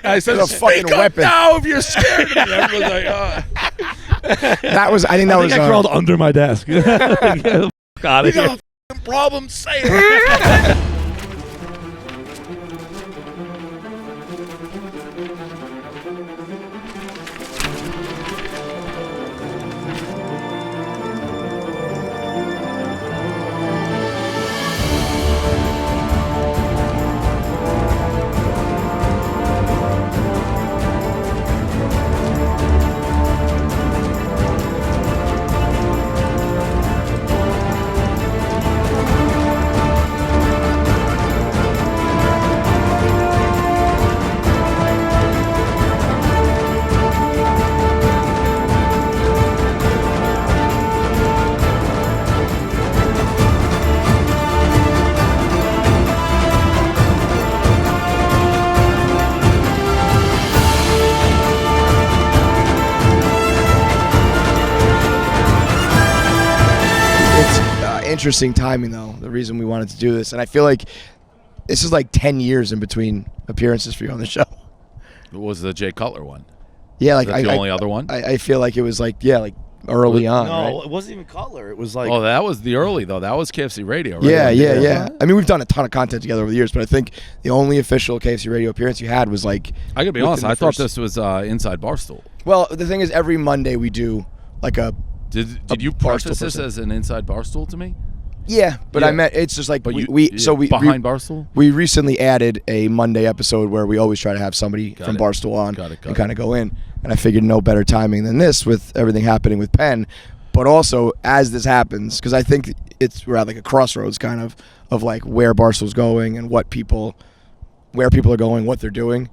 I said, It's a fucking weapon. Now if you're scared of me. Everyone's like, That was. I think that was. I crawled under my desk. Get the fuck out of you here. got a fucking problem, say it. Interesting timing, though, the reason we wanted to do this. And I feel like this is like 10 years in between appearances for you on the show. What was the Jay Cutler one? Yeah, like the only other one? I feel like it was like, like early on, No, right? it wasn't even Cutler. It was like... Oh, that was the early, though. That was KFC Radio, right? Yeah. I mean, we've done a ton of content together over the years, but I think the only official KFC Radio appearance you had was like... I gotta be honest, I thought this was Inside Barstool. Well, the thing is, every Monday we do like a... Did you preface this as an Inside Barstool to me? Yeah, but I meant it's just like but we behind Barstool. We recently added a Monday episode where we always try to have somebody from Barstool on and kind of go in. And I figured no better timing than this with everything happening with Penn, but also as this happens, because I think we're at like a crossroads kind of like where Barstool's going and where people are going, what they're doing,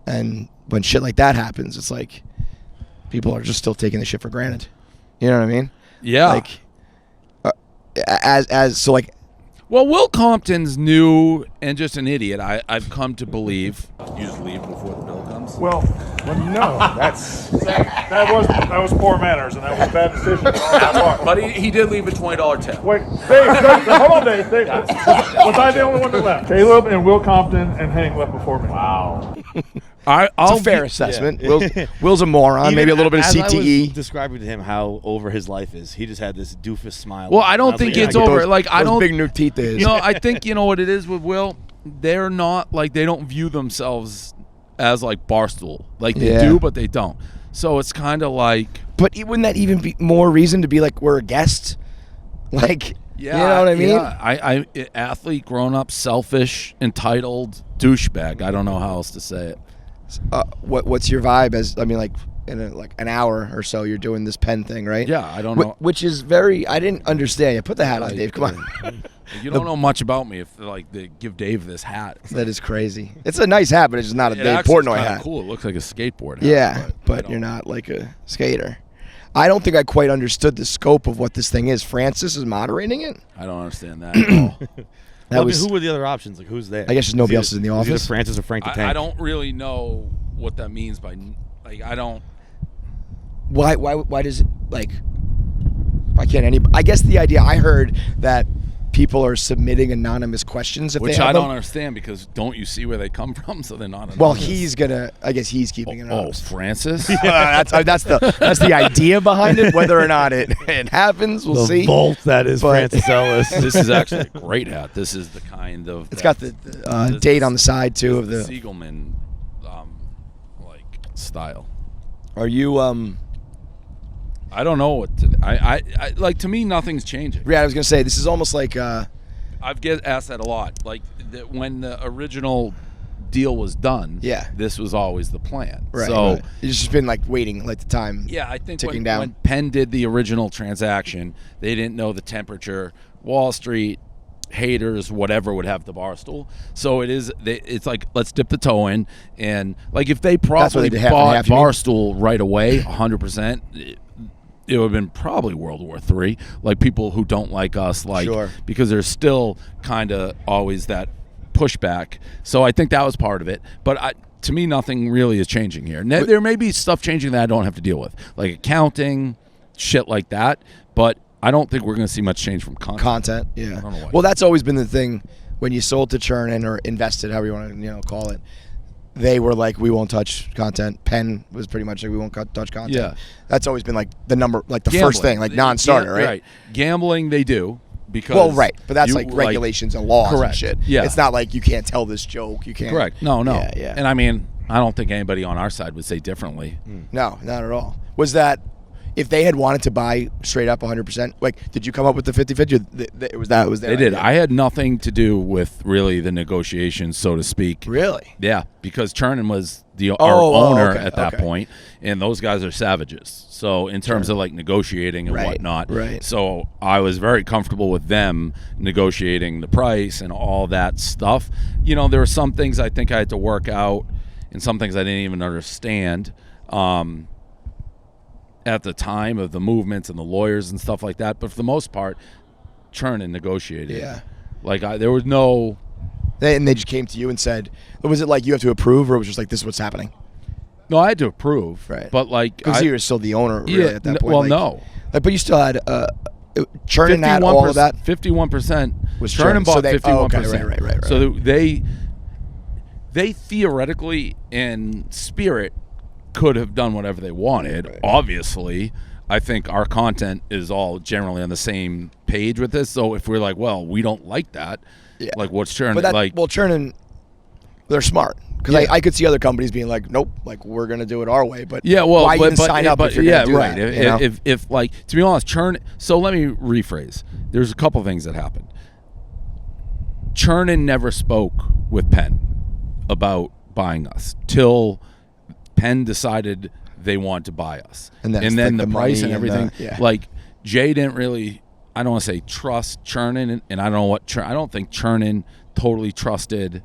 and when shit like that happens, it's like people are just still taking the shit for granted. You know what I mean? Yeah. Like. So like, well, Will Compton's new and just an idiot. I've come to believe. You just leave before the bill comes. Well, no, that was poor manners and that was a bad decision. But he did leave a $20 tip. Wait, Dave, hold on, Dave. Was I the only one that left? Caleb and Will Compton and Hank left before me. Wow. It's a fair assessment. Yeah. Will's a moron. Even maybe a little bit of CTE. I was describing to him how over his life is. He just had this doofus smile. Well, I don't think it's over. Like I don't big new teeth is. You know, I think you know what it is with Will. They're not like they don't view themselves as like Barstool. Like they do, but they don't. So it's kind of like. But wouldn't that even be more reason to be like we're a guest? Like, yeah, you know what I mean? Yeah. I athlete, grown up, selfish, entitled, douchebag. I don't know how else to say it. What's your vibe? Like in an hour or so, you're doing this Penn thing, right? Yeah, I don't know. Which is very. I didn't understand. Put the hat on, Dave. Come on. You don't know much about me if they give Dave this hat. That is crazy. It's a nice hat, but it's just not a Dave Portnoy hat. Cool. It looks like a skateboard hat. Yeah, but you're not like a skater. I don't think I quite understood the scope of what this thing is. Francis is moderating it. I don't understand that at all. Who were the other options? Like, who's there? I guess just nobody else is in the office. Either Francis or Frank the Tank. I don't really know what that means by like. I don't. Why does it like? Why can't anybody? I guess the idea I heard that people are submitting anonymous questions if Which they have I them. don't understand because don't you see where they come from? So they're not anonymous. Well, he's gonna. I guess he's keeping it anonymous. Oh, Francis. That's the idea behind it. Whether or not it happens, we'll see. The vault that is Francis Ellis. This is actually a great hat. This is the kind of. It's got the date on the side too of the Siegelman, like style. Are you I don't know what to. I like to me nothing's changing. Yeah, I was gonna say this is almost like. I've get asked that a lot. Like when the original deal was done, this was always the plan. Right. So it's just been like waiting, like the time. Yeah, I think ticking when, down. when Penn did the original transaction, they didn't know the temperature. Wall Street haters, whatever, would have the Barstool. So it's like let's dip the toe in, and like if they probably bought Barstool right away, 100%. It would have been probably World War III. Like people who don't like us, like because there's still kind of always that pushback. So I think that was part of it. But to me, nothing really is changing here. There may be stuff changing that I don't have to deal with, like accounting, shit like that. But I don't think we're going to see much change from content. Yeah. I don't know why. Well, that's always been the thing when you sold to Chernin or invested, however you want to call it. they were like, we won't touch content. Penn was pretty much like, we won't touch content. Yeah. That's always been like the number, like the Gambling. first thing, like non-starter, right? Gambling, they do. Because well, right, but that's like regulations and laws correct. and shit. Yeah. It's not like you can't tell this joke. You can't. Correct. No. Yeah. And I mean, I don't think anybody on our side would say differently. No, not at all. Was that, if they had wanted to buy straight up 100%, like, did you come up with the 50-50? It was their They did. idea? I had nothing to do with really the negotiations, so to speak. Really? Yeah, because Chernin was our owner okay, at that point, and those guys are savages. So in terms of like negotiating and whatnot, so I was very comfortable with them negotiating the price and all that stuff. You know, there were some things I think I had to work out, and some things I didn't even understand at the time of the movements and the lawyers and stuff like that. But for the most part, Chernin negotiated. Yeah. Like there was no. And they just came to you and said, was it like you have to approve, or it was just like, this is what's happening? No, I had to approve. Right. But like, because you were still the owner, really, at that point. Well, like, no. Like, but you still had Chernin had all of that. 51% was Chernin bought 51%. Oh, okay, right. So they theoretically in spirit could have done whatever they wanted. Right. Obviously, I think our content is all generally on the same page with this. So if we're like, well, we don't like that, like what's Chernin like? Well, Chernin, they're smart. Because I could see other companies being like, nope, like we're gonna do it our way. But why even sign up if you're gonna do that? You know? If like, to be honest, Chernin. So let me rephrase. There's a couple things that happened. Chernin never spoke with Penn about buying us till Penn decided they wanted to buy us, and then the price and everything. Like Jay didn't really. I don't want to say trust Chernin, and I don't know what. I don't think Chernin totally trusted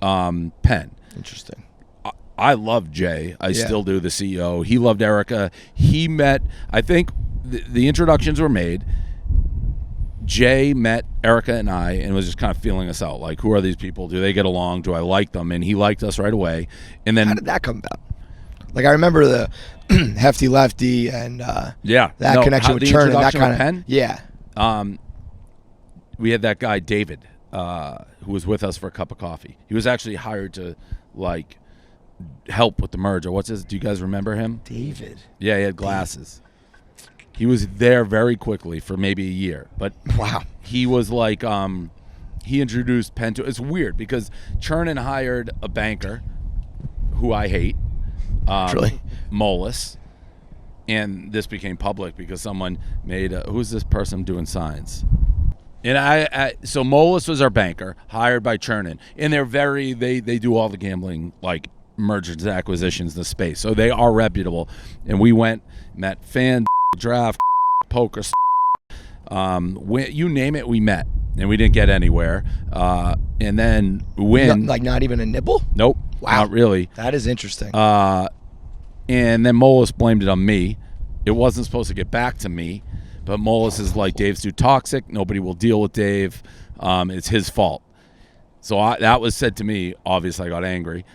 Penn. Interesting. I love Jay. I still do, the CEO. He loved Erica. He met, I think the introductions were made. Jay met Erica and I and was just kind of feeling us out. Like, who are these people? Do they get along? Do I like them? And he liked us right away. And then, how did that come about? Like, I remember the Hefty Lefty and that connection with Chernin. That kind of Penn? Yeah. We had that guy, David, who was with us for a cup of coffee. He was actually hired to like help with the merger. Do you guys remember him? David. Yeah, he had glasses. He was there very quickly for maybe a year. But wow. He was like he introduced Penn to. It's weird because Chernin hired a banker who I hate. Really? Molis. And this became public because someone made who's this person doing signs? And so Molis was our banker, hired by Chernin, and they do all the gambling, like mergers and acquisitions in the space. So they are reputable. And we met fan, draft, poker, you name it, we met, and we didn't get anywhere. And then not even a nibble? Nope, wow, not really. That is interesting. And then Molis blamed it on me. It wasn't supposed to get back to me. But Molis is like, Dave's too toxic. Nobody will deal with Dave. It's his fault. So that was said to me. Obviously, I got angry.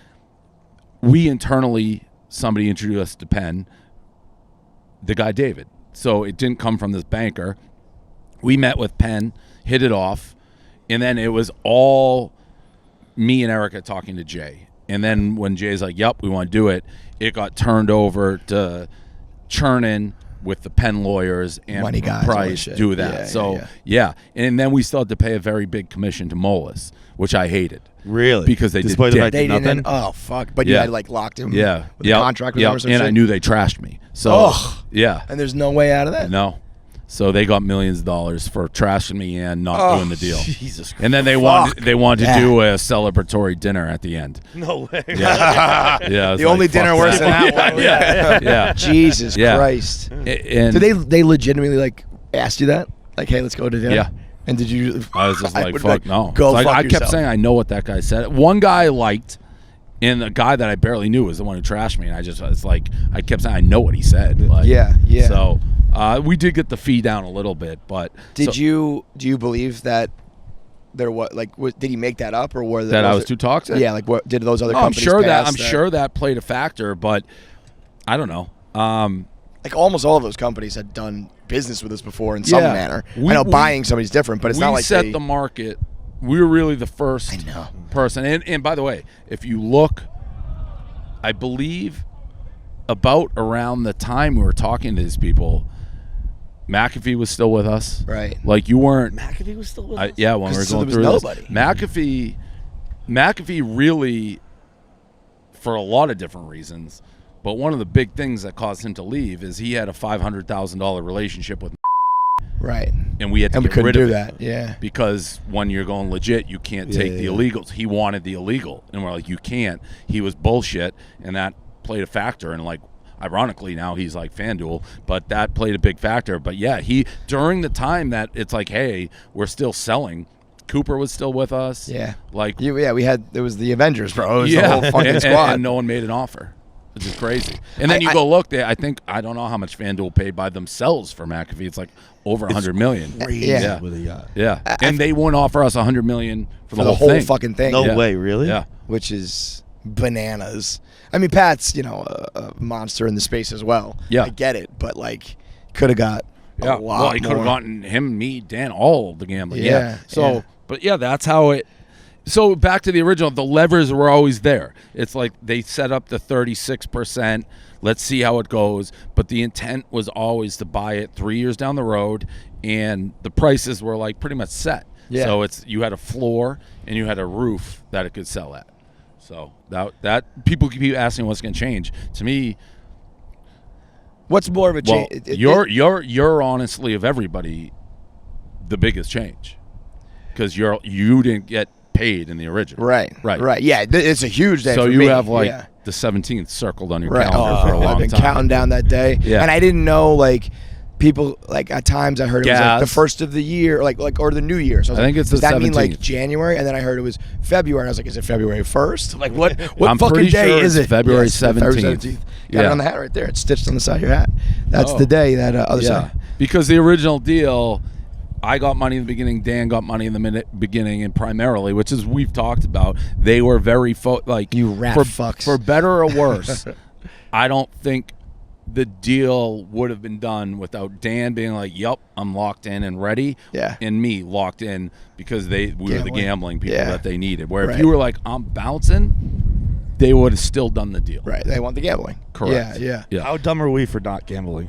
We internally, somebody introduced us to Penn, the guy David. So it didn't come from this banker. We met with Penn, hit it off, and then it was all me and Erica talking to Jay. And then when Jay's like, yep, we want to do it, it got turned over to Chernin with the Penn lawyers and Money guys, Price do that. And then we still had to pay a very big commission to Molis, which I hated. Really? Because they Despite did the dick. fact nothing? Oh fuck! But you had like locked him. Yeah. With the contract with them or some and shit? I knew they trashed me. So yeah. And there's no way out of that. No. So they got millions of dollars for trashing me and not doing the deal. Jesus Christ. And then they wanted to do a celebratory dinner at the end. No way. Yeah. Yeah. The only dinner worse than that one. Yeah. Jesus Christ. And did they legitimately like ask you that? Like, hey, let's go to dinner? Yeah. And did you? I was just like, fuck no. Go fuck I yourself. kept saying I know what that guy said. One guy I liked, and the guy that I barely knew was the one who trashed me. And I kept saying I know what he said. Like, yeah. So we did get the fee down a little bit, but do you believe that there did he make that up, or were that I was too toxic? Yeah, like what did those other companies? I'm sure that played a factor, but I don't know. Like almost all of those companies had done business with us before in some manner. I know buying somebody's different, but it's not like we set the market. We were really the first person. And by the way, if you look I believe about around the time we were talking to these people, McAfee was still with us. Right. Like you weren't. McAfee was still with us? Yeah, when we were going through nobody. this. McAfee really, for a lot of different reasons, but one of the big things that caused him to leave is he had a $500,000 relationship with Right. and we had to And we get couldn't rid do of that. it. Yeah. Because when you're going legit, you can't take the illegals. He wanted the illegal. And we're like, you can't. He was bullshit. And that played a factor. And like, ironically, now he's like FanDuel, but that played a big factor. But yeah, during the time that it's like, hey, we're still selling, Cooper was still with us. Yeah. Like, it was the Avengers, bro. It was the whole fucking squad. And no one made an offer. Which is crazy. And then you go look there. I don't know how much FanDuel paid by themselves for McAfee. It's like over $100 million. Yeah. And they wouldn't offer us $100 million for the whole thing. fucking thing. No way, really? Yeah. Which is bananas. I mean, Pat's a monster in the space as well. Yeah. I get it, but like, could have got a lot Well, he could have more. gotten him, me, Dan, all the gambling. Yeah. So, yeah. but yeah, that's how it. So back to the original, the levers were always there. It's like they set up the 36%. Let's see how it goes. But the intent was always to buy it 3 years down the road, and the prices were like pretty much set. Yeah. So you had a floor and you had a roof that it could sell at. So that people keep asking what's going to change. To me, what's more of a well, change? you're honestly of everybody the biggest change because you didn't get paid in the original. Right. Yeah, it's a huge day. So for you me. have like yeah. the 17th circled on your right. calendar for a long I've been time. counting down that day, Yeah. and I didn't know like people like at times I heard it was like the Gas. first of the year, like or the new year. So I was I think like, it's does the that mean like 17th. January? And then I heard it was February. And I was like, is it February 1st? Like what I'm fucking pretty day sure is it's it? February Yes, February 17th. 17th. Got Yeah. it on the hat right there. It's stitched on the side of your hat. That's Oh. the day that other Yeah, side. because the original deal, I got money in the beginning, Dan got money in the beginning, and primarily, which is we've talked about, they were very like You rat for, fucks. For better or worse, I don't think the deal would have been done without Dan being like, "Yep, I'm locked in and ready," Yeah. and me locked in because we were the gambling people Yeah. that they needed. Where Right. if you were like, "I'm bouncing," they would have still done the deal. Right. They want the gambling. Correct. Yeah. Yeah. How dumb are we for not gambling?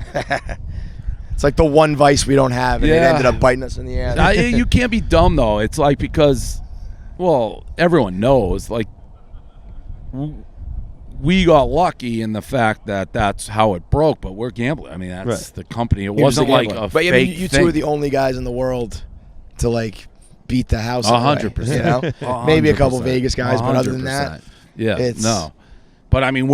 It's like the one vice we don't have, and it Yeah. ended up biting us in the ass. You can't be dumb though. It's like because, well, everyone knows like we got lucky in the fact that that's how it broke. But we're gambling. I mean, that's Right. the company. It He was wasn't the like gambler. a But I fake mean, you thing. two are the only guys in the world to like beat the house. 100%. You know, maybe a couple Vegas guys, but other than 100%. that, yeah, it's- no. But I mean,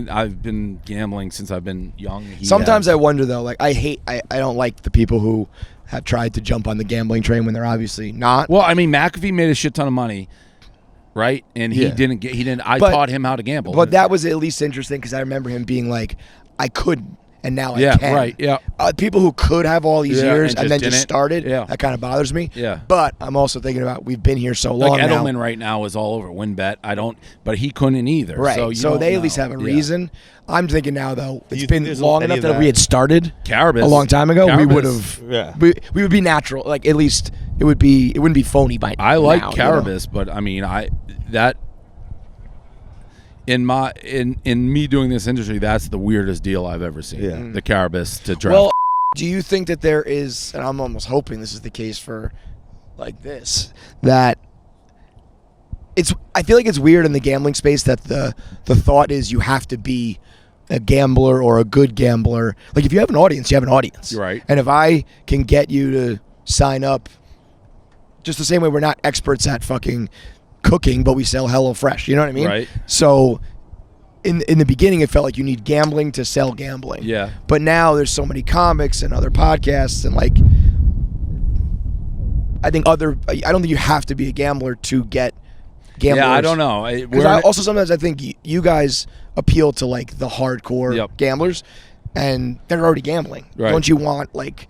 I've been gambling since I've been young. sometimes I wonder though. Like I don't like the people who have tried to jump on the gambling train when they're obviously not. Well, I mean, McAfee made a shit ton of money, right? And he Yeah. didn't. I But- taught him how to gamble. But that was at least interesting because I remember him being like, I couldn't, and now I Yeah, can. right, yeah. People who could have all these Yeah, years and and just then just didn't. started, Yeah. that kind of bothers me. Yeah. But I'm also thinking about we've been here so long like now. Edelman right now is all over WinBet. But he couldn't either. Right. So, So they at least have a reason. I'm thinking now though, it's been long enough that if we had started Carabas. a long time ago, we Carabas. would have. Yeah. We would be natural. Like at least it wouldn't be phony by I like now, Carabas, but I mean, in me doing this industry, that's the weirdest deal I've ever seen. Yeah. The Carabas to draft. Well, do you think that there is, and I'm almost hoping this is the case for like this, that I feel like it's weird in the gambling space that the thought is you have to be a gambler or a good gambler. Like if you have an audience, you have an audience. Right. And if I can get you to sign up, just the same way we're not experts at fucking cooking, but we sell Hellofresh. You know what I mean? Right. So in the beginning, it felt like you need gambling to sell gambling. Yeah. But now there's so many comics and other podcasts and like, I don't think you have to be a gambler to get gamblers. Yeah, I don't know. Because also sometimes I think you guys appeal to like the hardcore Yep. gamblers, and they're already gambling. Right. Don't you want like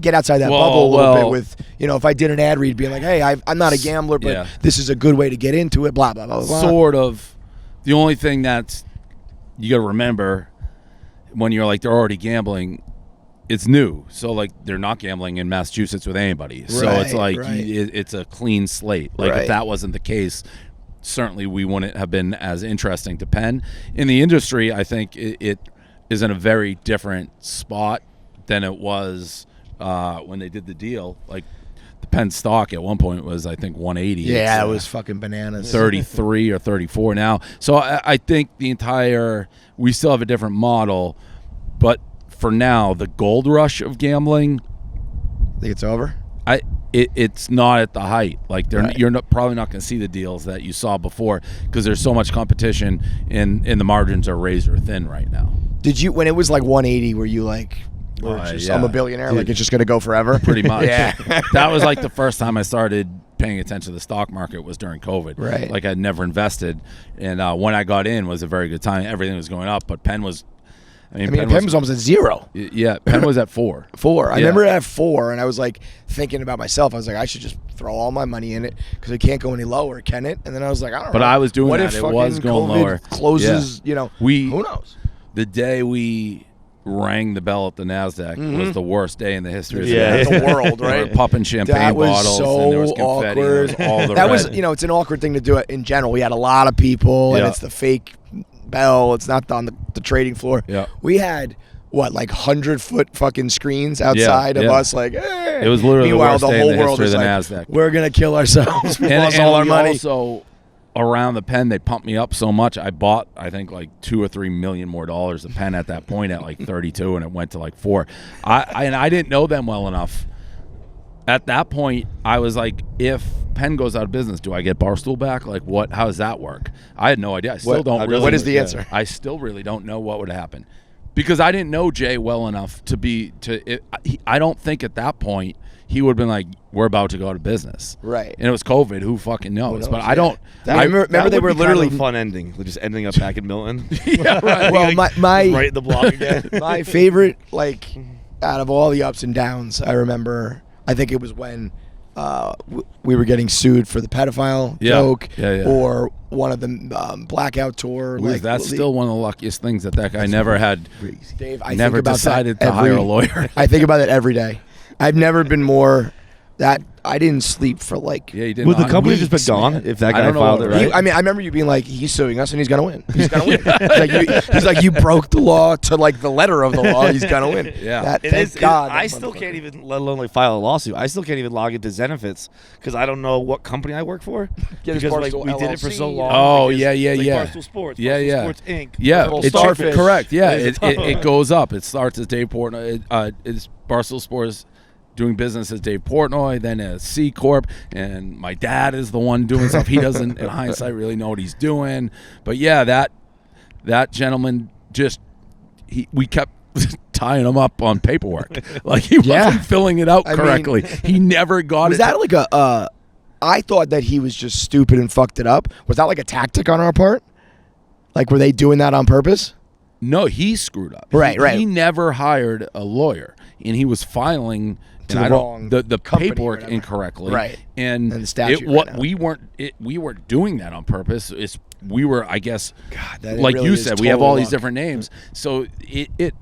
get outside that Well, bubble a little bit well- with if I did an ad read being like, hey, I'm not a gambler, but Yeah. this is a good way to get into it. Blah blah blah blah. Sort of. The only thing that's you got to remember when you're like they're already gambling, it's new. So like they're not gambling in Massachusetts with anybody. So it's Right, like right. it's a clean slate. Like Right. if that wasn't the case, certainly we wouldn't have been as interesting to Penn. In the industry, I think it is in a very different spot than it was when they did the deal. Like the Penn stock at one point was, I think, 180. Yeah, it was fucking bananas. 33 or 34 now. So I think we still have a different model, but for now, the gold rush of gambling, Think it's over? It's not at the height. Like you're probably not going to see the deals that you saw before because there's so much competition and the margins are razor thin right now. Did you, when it was like 180, were you like, I'm a billionaire, like it's just going to go forever? Pretty much. Yeah. That was like the first time I started paying attention to the stock market was during COVID. Right. Like I'd never invested. And when I got in was a very good time. Everything was going up, but Penn was, Penn was almost at 0. Yeah, Penn was at 4. 4. I remember it at 4, and I was like thinking about myself. I was like, I should just throw all my money in it because it can't go any lower, can it? And then I was like, I don't know. But I was doing what that. If it was going COVID lower. Closes, who knows? The day we rang the bell at the NASDAQ was the worst day in the history of the world, right? They were popping champagne that was bottles so and there was confetti. Awkward. And all the that red. was, it's an awkward thing to do in general. We had a lot of people, and it's the fake bell. It's not on the trading floor. Yeah. We had like 100-foot fucking screens outside of us, like, hey. It was literally Meanwhile, the worst day whole in the world history of is the like, NASDAQ. we're gonna kill ourselves. We lost all our money. Also, around the Penn, they pumped me up so much. I bought, I think, like $2 or $3 million more dollars a Penn at that point at like 32, and it went to like 4. I didn't know them well enough. At that point, I was like, if Penn goes out of business, do I get Barstool back? Like, what? How does that work? I had no idea. I still don't. Really, what is the answer? I still really don't know what would happen because I didn't know Jay well enough I don't think at that point he would have been like, we're about to go out of business. Right. And it was COVID. Who fucking knows? But I don't. I remember they were literally kind of a fun ending, just ending up back in Milton. Yeah, right. Well, my right in the block again. My favorite, like, out of all the ups and downs, I remember. I think it was when we were getting sued for the pedophile joke, or one of the blackout tour. That's still one of the luckiest things that guy never had. Dave, I never think about decided that to hire a lawyer. I think about it every day. I've never been more. That I didn't sleep for like. Yeah, you didn't. Would the company just been gone man. if that guy filed it right? I remember you being like, he's suing us and he's gonna win. He's gonna win. He's like, you broke the law to like the letter of the law. He's gonna win. Yeah. Thank God. I still can't even, let alone like file a lawsuit. I still can't even log into Zenefits because I don't know what company I work for. Because like we did it for so long. Oh because, yeah. Barstool Sports. Barstool Sports Inc. Yeah, it's starfish. Correct. Yeah, it goes up. It starts as Dave Portnoy. It's Barstool Sports doing business as Dave Portnoy, then as C Corp, and my dad is the one doing stuff. He doesn't, in hindsight, really know what he's doing. But yeah, that gentleman we kept tying him up on paperwork, like he wasn't filling it out correctly. He never got it. Was that like I thought that he was just stupid and fucked it up. Was that like a tactic on our part? Like, were they doing that on purpose? No, he screwed up. Right. He never hired a lawyer, and he was filing the paperwork incorrectly. Right. And the statute. We weren't doing that on purpose. We were, I guess, God, like really you said, we have all these different names. So it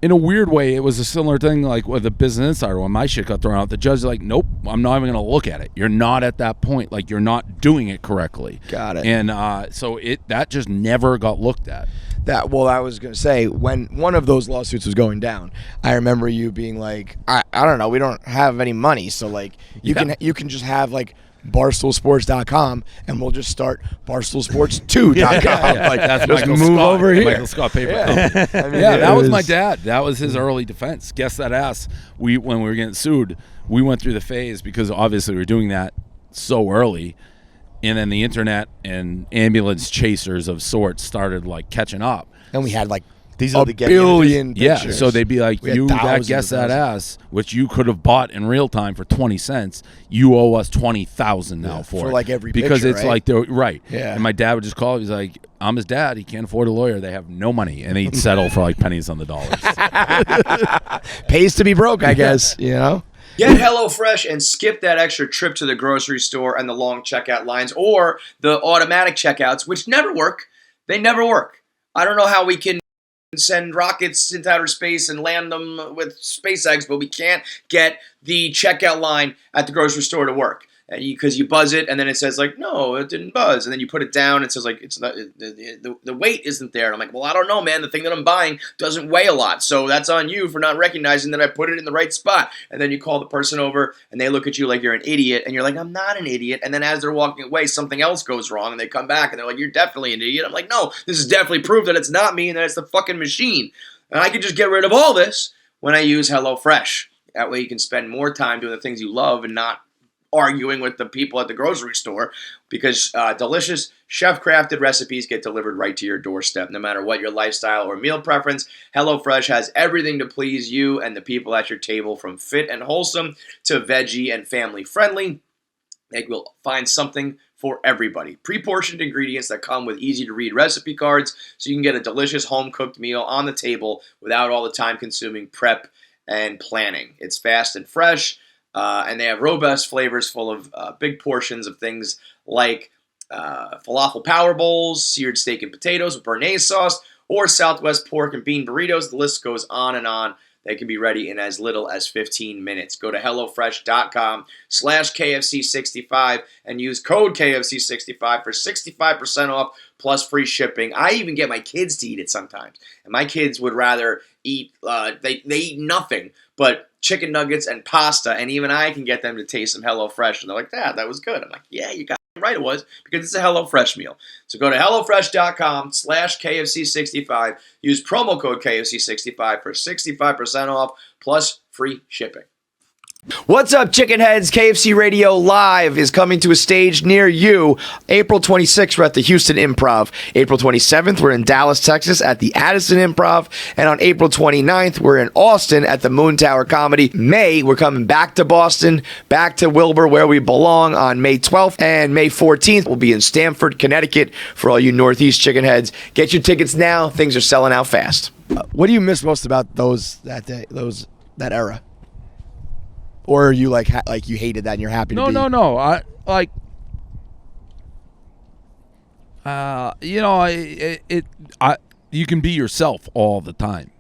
in a weird way, it was a similar thing like with the Business Insider when my shit got thrown out. The judge is like, nope, I'm not even going to look at it. You're not at that point. Like, you're not doing it correctly. Got it. And so that just never got looked at. I was going to say, when one of those lawsuits was going down, I remember you being like, I don't know, we don't have any money, so like you can just have like barstoolsports.com and we'll just start barstoolsports2.com. Like, that's just Michael move Scott, over here. Michael Scott paper company. I mean, that was my dad. That was his early defense. Guess that ass. When we were getting sued, we went through the phase because obviously we were doing that so early. And then the internet and ambulance chasers of sorts started like catching up. And we had like these are a the billion pictures. Yeah, so they'd be like, you that guess that thousands. ass, which you could have bought in real time for 20 cents, you owe us 20,000 now for it. Like every because picture, it's right? like they're right. Yeah. And my dad would just call. He's like, I'm his dad. He can't afford a lawyer. They have no money, and he'd settle for like pennies on the dollars. Pays to be broke, I guess. You know. Get HelloFresh and skip that extra trip to the grocery store and the long checkout lines or the automatic checkouts, which never work. They never work. I don't know how we can send rockets into outer space and land them with space eggs, but we can't get the checkout line at the grocery store to work. because you buzz it and then it says like, no, it didn't buzz, and then you put it down and it says like, it's not, the weight isn't there. And I'm like, well, I don't know, man. The thing that I'm buying doesn't weigh a lot, so that's on you for not recognizing that I put it in the right spot. And then you call the person over and they look at you like you're an idiot, and you're like, I'm not an idiot. And then as they're walking away, something else goes wrong, and they come back and they're like, you're definitely an idiot. I'm like, no, this is definitely proof that it's not me and that it's the fucking machine. And I can just get rid of all this when I use HelloFresh. That way you can spend more time doing the things you love and not arguing with the people at the grocery store, because delicious chef-crafted recipes get delivered right to your doorstep. No matter what your lifestyle or meal preference, HelloFresh has everything to please you and the people at your table, from fit and wholesome to veggie and family-friendly. They will find something for everybody. Pre-portioned ingredients that come with easy-to-read recipe cards, so you can get a delicious home-cooked meal on the table without all the time-consuming prep and planning. It's fast and fresh, and they have robust flavors full of big portions of things like falafel power bowls, seared steak and potatoes with béarnaise sauce, or Southwest pork and bean burritos. The list goes on and on. They can be ready in as little as 15 minutes. Go to HelloFresh.com/KFC65 and use code KFC65 for 65% off plus free shipping. I even get my kids to eat it sometimes. And my kids would rather eat, they eat nothing but chicken nuggets and pasta. And even I can get them to taste some HelloFresh. And they're like, Dad, that was good. I'm like, yeah, you got it right, it was, because it's a HelloFresh meal. So go to HelloFresh.com/KFC65. Use promo code KFC65 for 65% off plus free shipping. What's up, chicken heads? KFC Radio Live is coming to a stage near you. April 26th, we're at the Houston Improv. April 27th, we're in Dallas, Texas at the Addison Improv. And on April 29th, we're in Austin at the Moon Tower Comedy. May, we're coming back to Boston, back to Wilbur, where we belong, on May 12th. And May 14th, we'll be in Stamford, Connecticut for all you Northeast chicken heads. Get your tickets now. Things are selling out fast. What do you miss most about that era? Or are you like you hated that and you're happy to be? No. I like, you can be yourself all the time.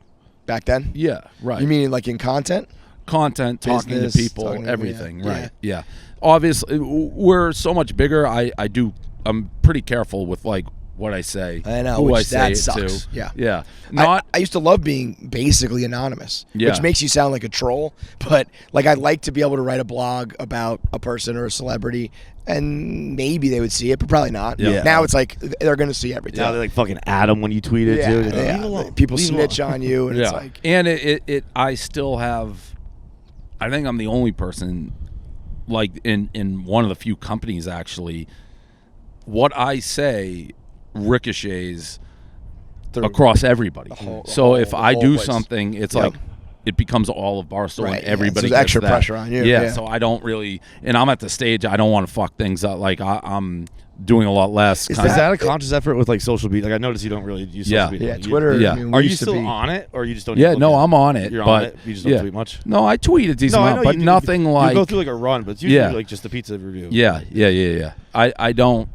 Back then? Yeah, right. You mean like in content? Content, talking Business, to people, everything, right? Yeah. Obviously, we're so much bigger. I'm pretty careful with like what I say. I know, who which I say that it sucks. to. Yeah. Yeah. I used to love being basically anonymous, which makes you sound like a troll. But like, I'd like to be able to write a blog about a person or a celebrity, and maybe they would see it, but probably not. Yeah. Now it's like they're going to see everything. Now they like fucking Adam when you tweet it too. Yeah. People snitch on you, and it's like. And I still have. I think I'm the only person, like in one of the few companies actually. What I say ricochets across everybody. So if I do something, it's like it becomes all of Barstool, and everybody so there's gets extra that. pressure on you. Yeah, so I don't really, and I'm at the stage I don't want to fuck things up. Like I'm doing a lot less. Is that a conscious effort with like social media? Like I noticed you don't really use social media. Yeah, Twitter. Yeah. I mean, Are you still on it, or you just don't? Yeah, no, I'm on it. You're but on it. You just don't tweet much. No, I tweet a decent amount, but nothing like. You go through like a run, but it's usually like just the pizza review. Yeah. I don't.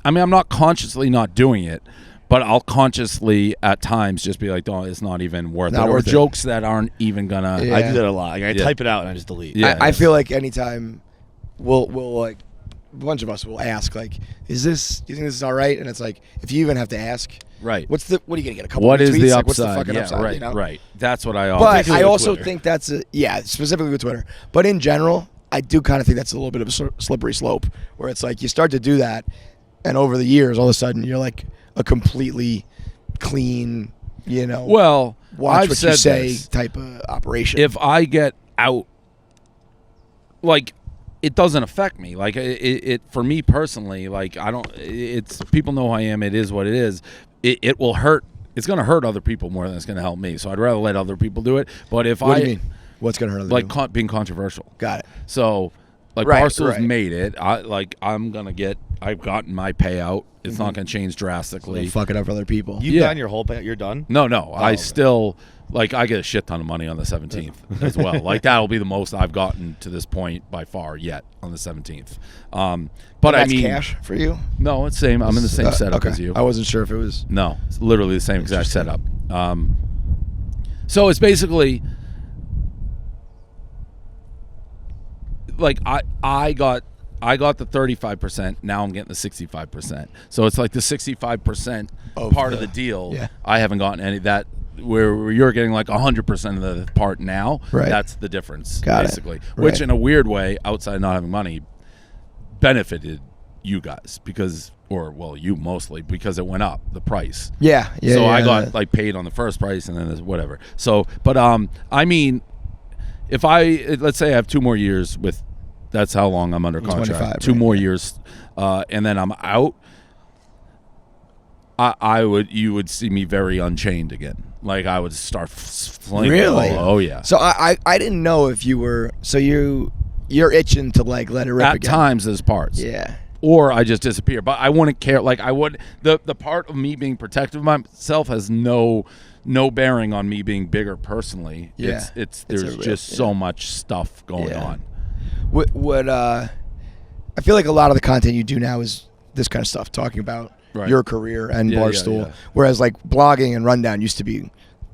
I mean, I'm not consciously not doing it, but I'll consciously at times just be like, "Oh, it's not even worth it." Or jokes that aren't even gonna. Yeah. I do that a lot. Like, I type it out and I just delete. Yeah, I feel like anytime we'll like a bunch of us will ask like, do you think this is all right? And it's like, if you even have to ask, right? What are you gonna get? A couple. What is the upside? What's the fucking upside? Right, you know? right. That's what I always. But I also think that's specifically with Twitter. But in general, I do kind of think that's a little bit of a slippery slope, where it's like you start to do that. And over the years, all of a sudden, you're like a completely clean, well, watch what you say type of operation. If I get out, like, it doesn't affect me. Like, it for me personally, like, I don't, it's, people know who I am. It is what it is. It will hurt. It's going to hurt other people more than it's going to help me. So I'd rather let other people do it. But if what do you mean? What's going to hurt other people? Like, being controversial. Got it. So, like, Barstool's made it. I've gotten my payout. It's not going to change drastically. So fuck it up for other people. You've done your whole payout. You're done? No. I still, like, I get a shit ton of money on the 17th as well. Like, that'll be the most I've gotten to this point by far yet on the 17th. But that's cash for you? No, it's same. I'm in the same setup as you. I wasn't sure if it was. No, it's literally the same exact setup. So it's basically like I got the 35%. Now I'm getting the 65%. So it's like the 65% part of the deal. Yeah. I haven't gotten any of that. Where you're getting like 100% of the part now. Right. That's the difference, Got basically. it. Which, Right. in a weird way, outside of not having money, benefited you guys you mostly because it went up the price. Yeah. So I got like paid on the first price and then whatever. So, but I mean, if let's say I have 2 more years with, that's how long I'm under contract. 25, 2 right, more years, and then I'm out. You would see me very Unchained again. Like I would start flinging. Really? Oh yeah. So I didn't know if you were. So you're itching to like let it rip At again. times there's parts. Yeah. Or I just disappear. But I wouldn't care. Like I would. The part of me being protective of myself has no bearing on me being bigger personally. Yeah. There's just so much stuff going on. What I feel like a lot of the content you do now is this kind of stuff, talking about your career and Barstool. Yeah. Whereas like blogging and Rundown used to be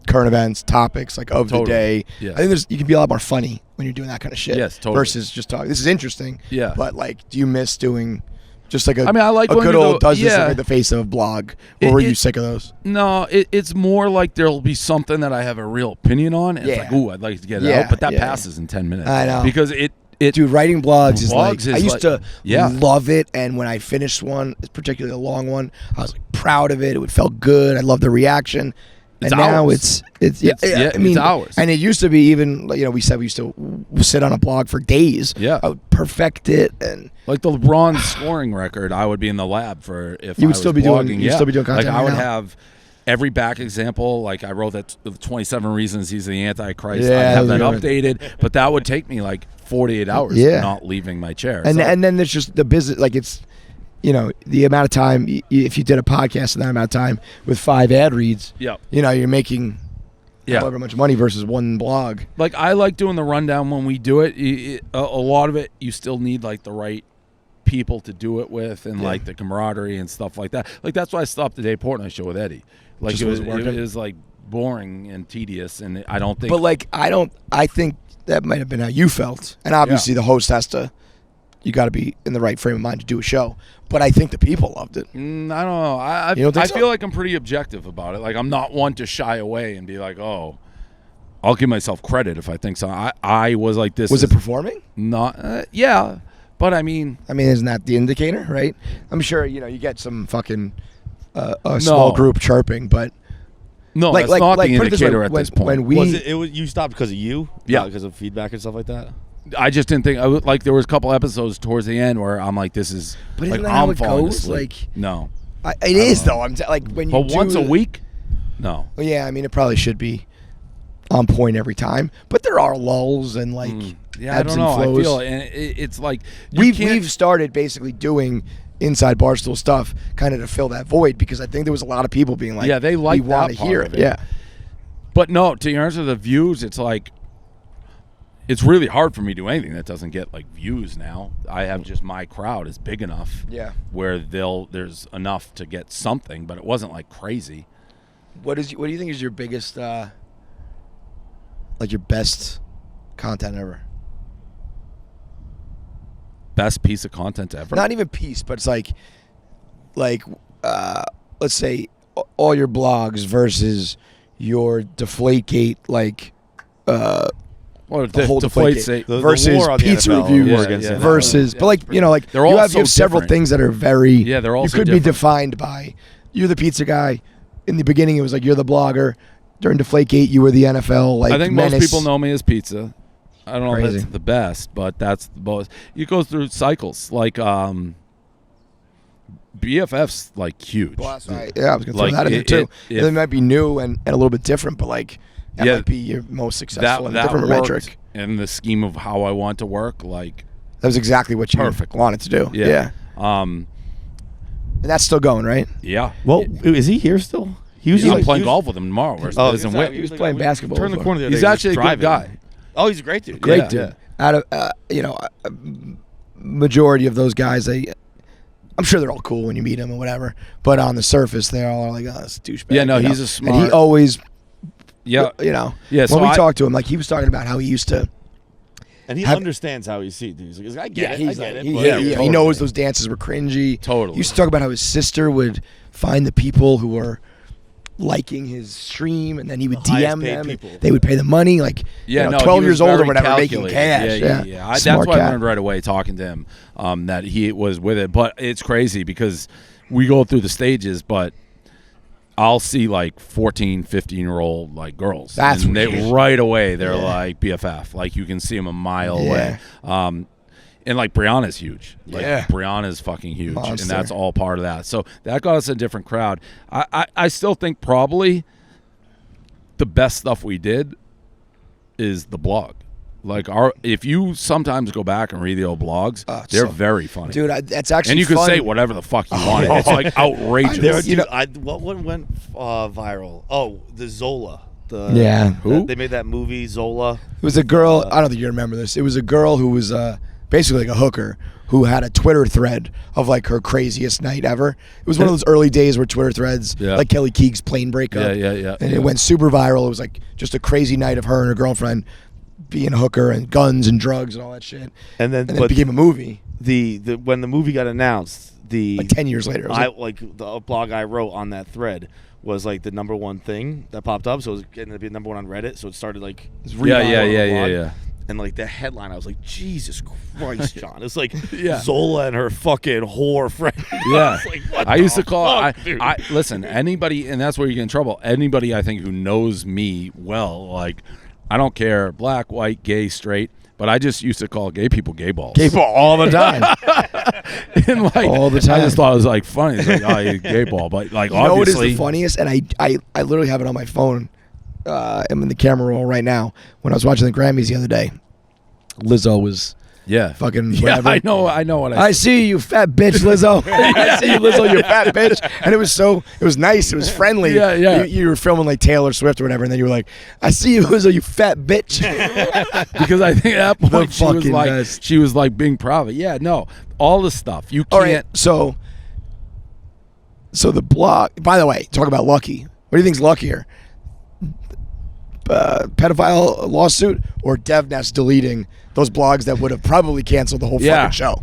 current events, topics like of the day. Yeah. I think you can be a lot more funny when you're doing that kind of shit. Yes, totally. Versus just talking. This is interesting. Yeah. But like, do you miss doing just like I mean, I like a when good you old go- does this yeah. look like the face of a blog? Or were you sick of those? No, it's more like there'll be something that I have a real opinion on. And it's like, ooh, I'd like to get it out. But that passes in 10 minutes. I know. Because it Dude, writing blogs is like, is I used like- to love it, and when I finished one, particularly a long one, I was like proud of it. It felt good. I loved the reaction. It's and now hours. it's I mean, it's hours. And it used to be even, we said we used to sit on a blog for days. Yeah. I would perfect it, and like the LeBron scoring record, I would be in the lab for if You would I was still be doing- blogging. you'd still be doing content Like I right would now. have every back example. Like I wrote that the 27 reasons he's the Antichrist. Yeah, I'd have that that was updated, but that would take me like 48 hours not leaving my chair. and So- and then there's just the business, like it's. The amount of time, if you did a podcast in that amount of time with 5 ad reads, you're making however much money versus one blog. Like I like doing the rundown when we do it. A lot of it, you still need like the right people to do it with, and like the camaraderie and stuff like that. Like that's why I stopped the Dave Portnoy show with Eddie. Like Just it wasn't working? was like boring and tedious, and I don't think. But like I think that might have been how you felt, and obviously the host has to. You got to be in the right frame of mind to do a show. But I think the people loved it. I don't know. I feel like I'm pretty objective about it. Like I'm not one to shy away and be like, oh, I'll give myself credit if I think so. I was like this. Was it performing? Not. Yeah. But I mean, isn't that the indicator, right? I'm sure you get some fucking a small group chirping, but no, that's not the indicator at this point. When we Was you stopped because of you? Yeah, because of feedback and stuff like that. I just didn't think like there was a couple episodes towards the end where I'm like, this is. But isn't like, that how I'm it falling goes? asleep. Like no, it is though. I'm like when you. But once a week, no. Well, yeah, it probably should be on point every time, but there are lulls and like I ebbs don't know. and flows. I feel and it's like we've started basically doing inside Barstool stuff kind of to fill that void, because I think there was a lot of people being like, they like we want to hear it. Yeah, but no, to answer the views, it's like it's really hard for me to do anything that doesn't get like views now. I have just my crowd is big enough where there's enough to get something, but it wasn't like crazy. What do you think is your biggest like your best content ever? Best piece of content ever? Not even piece, but it's like let's say all your blogs versus your Deflategate, like well, the whole Deflategate versus the war on the pizza NFL reviews versus, but like like they're all you have so several different. things that are very they're all you so could be different. defined by you're the pizza guy. In the beginning, it was like you're the blogger. During Deflategate, you were the NFL. Like I think menace. most people know me as pizza. I don't know Crazy. if that's the best, but that's the most. You go through cycles like BFF's like huge. Well, that's right. Yeah, I was gonna throw Like, that in there too. if- They might be new and a little bit different, but like that might be your most successful and different worked metric. in the scheme of how I want to work. Like That was exactly what you wanted to do. yeah. And that's still going, right? Yeah. Well, is he here still? He was I'm playing golf with him tomorrow. Versus Oh, Liz and sorry, Whit. He was playing basketball. Turn the before. corner the other He's day, actually a good driving. guy. Oh, he's a great dude. Great Yeah. dude. Out of majority of those guys, I'm sure they're all cool when you meet them or whatever, but on the surface, they're all like, "Oh, this douchebag." Yeah, no, you know? he's a smart. And he always, Yeah. Yeah. Yeah. So When we I- talked to him, like he was talking about how he used to And he understands how he's seen. He's like, I get it. I get it. He knows those dances were cringy. Totally. He used to talk about how his sister would find the people who were liking his stream, and then he would DM them. They would pay the money. Like, 12 years old or whatever, making cash. Yeah. That's why I learned right away talking to him that he was with it. But it's crazy because we go through the stages, but I'll see like 14, 15-year-old like girls. That's and they right away they're like BFF. Like you can see them a mile away. And like Brianna's huge. Like Brianna's fucking huge. Monster. And that's all part of that. So that got us a different crowd. I still think probably the best stuff we did is the blog. Like if you sometimes go back and read the old blogs, they're very funny, dude. That's actually and you fun. can say whatever the fuck you want. It's like outrageous. What one went viral? Oh, the Zola. They made that movie Zola. It was a girl. I don't think you remember this. It was a girl who was basically like a hooker who had a Twitter thread of like her craziest night ever. It was one of those early days where Twitter threads, like Kelly Keege's plane breakup, and it went super viral. It was like just a crazy night of her and her girlfriend being a hooker and guns and drugs and all that shit. And then it became a movie. When the movie got announced, like 10 years later, the blog I wrote on that thread was like the number one thing that popped up. So it was getting to be number one on Reddit. So it started like yeah. And like the headline, I was like, Jesus Christ, John! It's like Zola and her fucking whore friend. Yeah, like, what I used to call. fuck, Listen, anybody, and that's where you get in trouble. Anybody I think who knows me well, like. I don't care, black, white, gay, straight, but I just used to call gay people gay balls. Gay ball all the time. And like, all the time. I just thought it was like funny. It's like, oh, you gay ball. But like, you obviously. know what is the funniest? And I literally have it on my phone. I'm in the camera roll right now. When I was watching the Grammys the other day, Lizzo was fucking whatever. I know what I see you, fat bitch, Lizzo. I see you, Lizzo, you fat bitch. And it was nice. It was friendly. Yeah. You were filming like Taylor Swift or whatever, and then you were like, I see you, Lizzo, you fat bitch. Because I think at that point she was like being proud of it. Yeah, no, all the stuff you can't. All right, so the blog. By the way, talk about lucky. What do you think's luckier? Pedophile lawsuit or DevNest deleting those blogs that would have probably canceled the whole fucking show?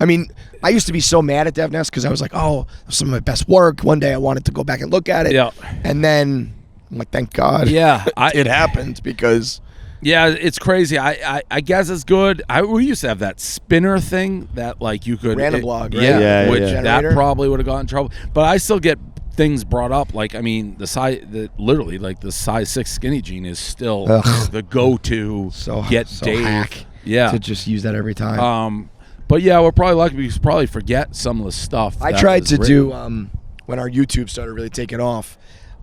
I mean, I used to be so mad at DevNest because I was like, oh, some of my best work. One day I wanted to go back and look at it. Yeah. And then I'm like, thank God. Yeah. It happened because. Yeah, it's crazy. I guess it's good. We used to have that spinner thing that like you could. Random blog, right? Yeah, which that probably would have gotten in trouble. But I still get things brought up, like I mean the size 6 skinny jean is still the go-to Dave hack to just use that every time. But yeah, we're probably lucky because we probably forget some of the stuff. I tried to do when our YouTube started really taking off.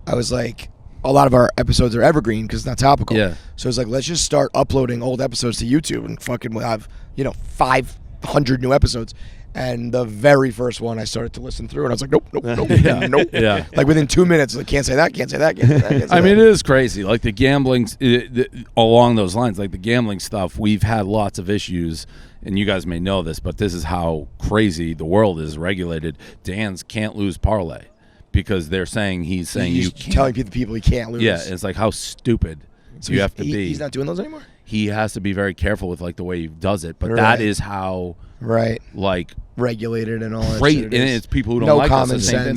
I was like, a lot of our episodes are evergreen because it's not topical. Yeah. So it's like, let's just start uploading old episodes to YouTube and fucking we'll have 500 new episodes. And the very first one I started to listen through, and I was like, nope. Yeah. Like within 2 minutes, like, can't say that. I mean, it is crazy. Like the gambling, along those lines, like the gambling stuff, we've had lots of issues, and you guys may know this, but this is how crazy the world is regulated. Dan's can't lose parlay because they're saying he's you can't. Telling people he can't lose. Yeah, it's like how stupid you have to be. He's not doing those anymore? He has to be very careful with like the way he does it, but that is how like regulated and all that shit. And it's people who don't like us. The same thing.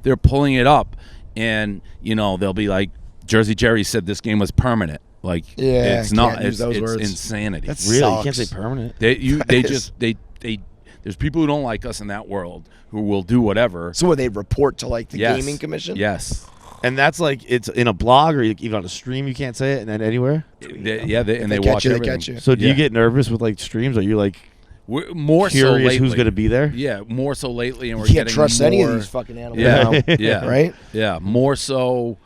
They're pulling it up, and they'll be like, Jersey Jerry said this game was permanent. Like it's not. It's insanity. That really sucks. You can't say permanent. There's people who don't like us in that world who will do whatever. So they report to like the gaming commission? Yes. And that's like it's in a blog or even on a stream. You can't say it, and then anywhere. They watch everything. They catch you. So do you get nervous with like streams? Are you like more curious so lately. Who's going to be there? Yeah, more so lately, and you we're can't getting trust more, any of these fucking animals. Yeah, right. Yeah, more so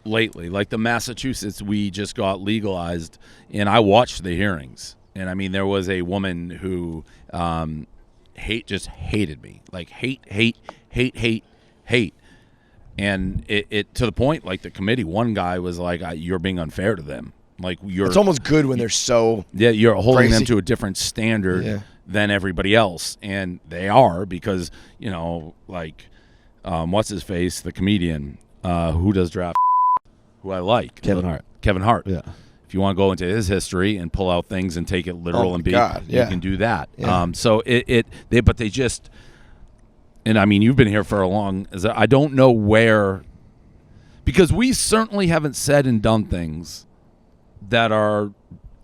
lately. Like the Massachusetts, we just got legalized, and I watched the hearings, and I mean there was a woman who just hated me, like hate. And it to the point, like the committee, one guy was like, "You're being unfair to them. Like it's almost good when they're so you're holding crazy. them to a different standard than everybody else, and they are because like what's his face, the comedian who does draft, who I like, Kevin Hart. Yeah, if you want to go into his history and pull out things and take it literal and be, you can do that. So but they just, and I mean, you've been here for a long, I don't know where, because we certainly haven't said and done things that are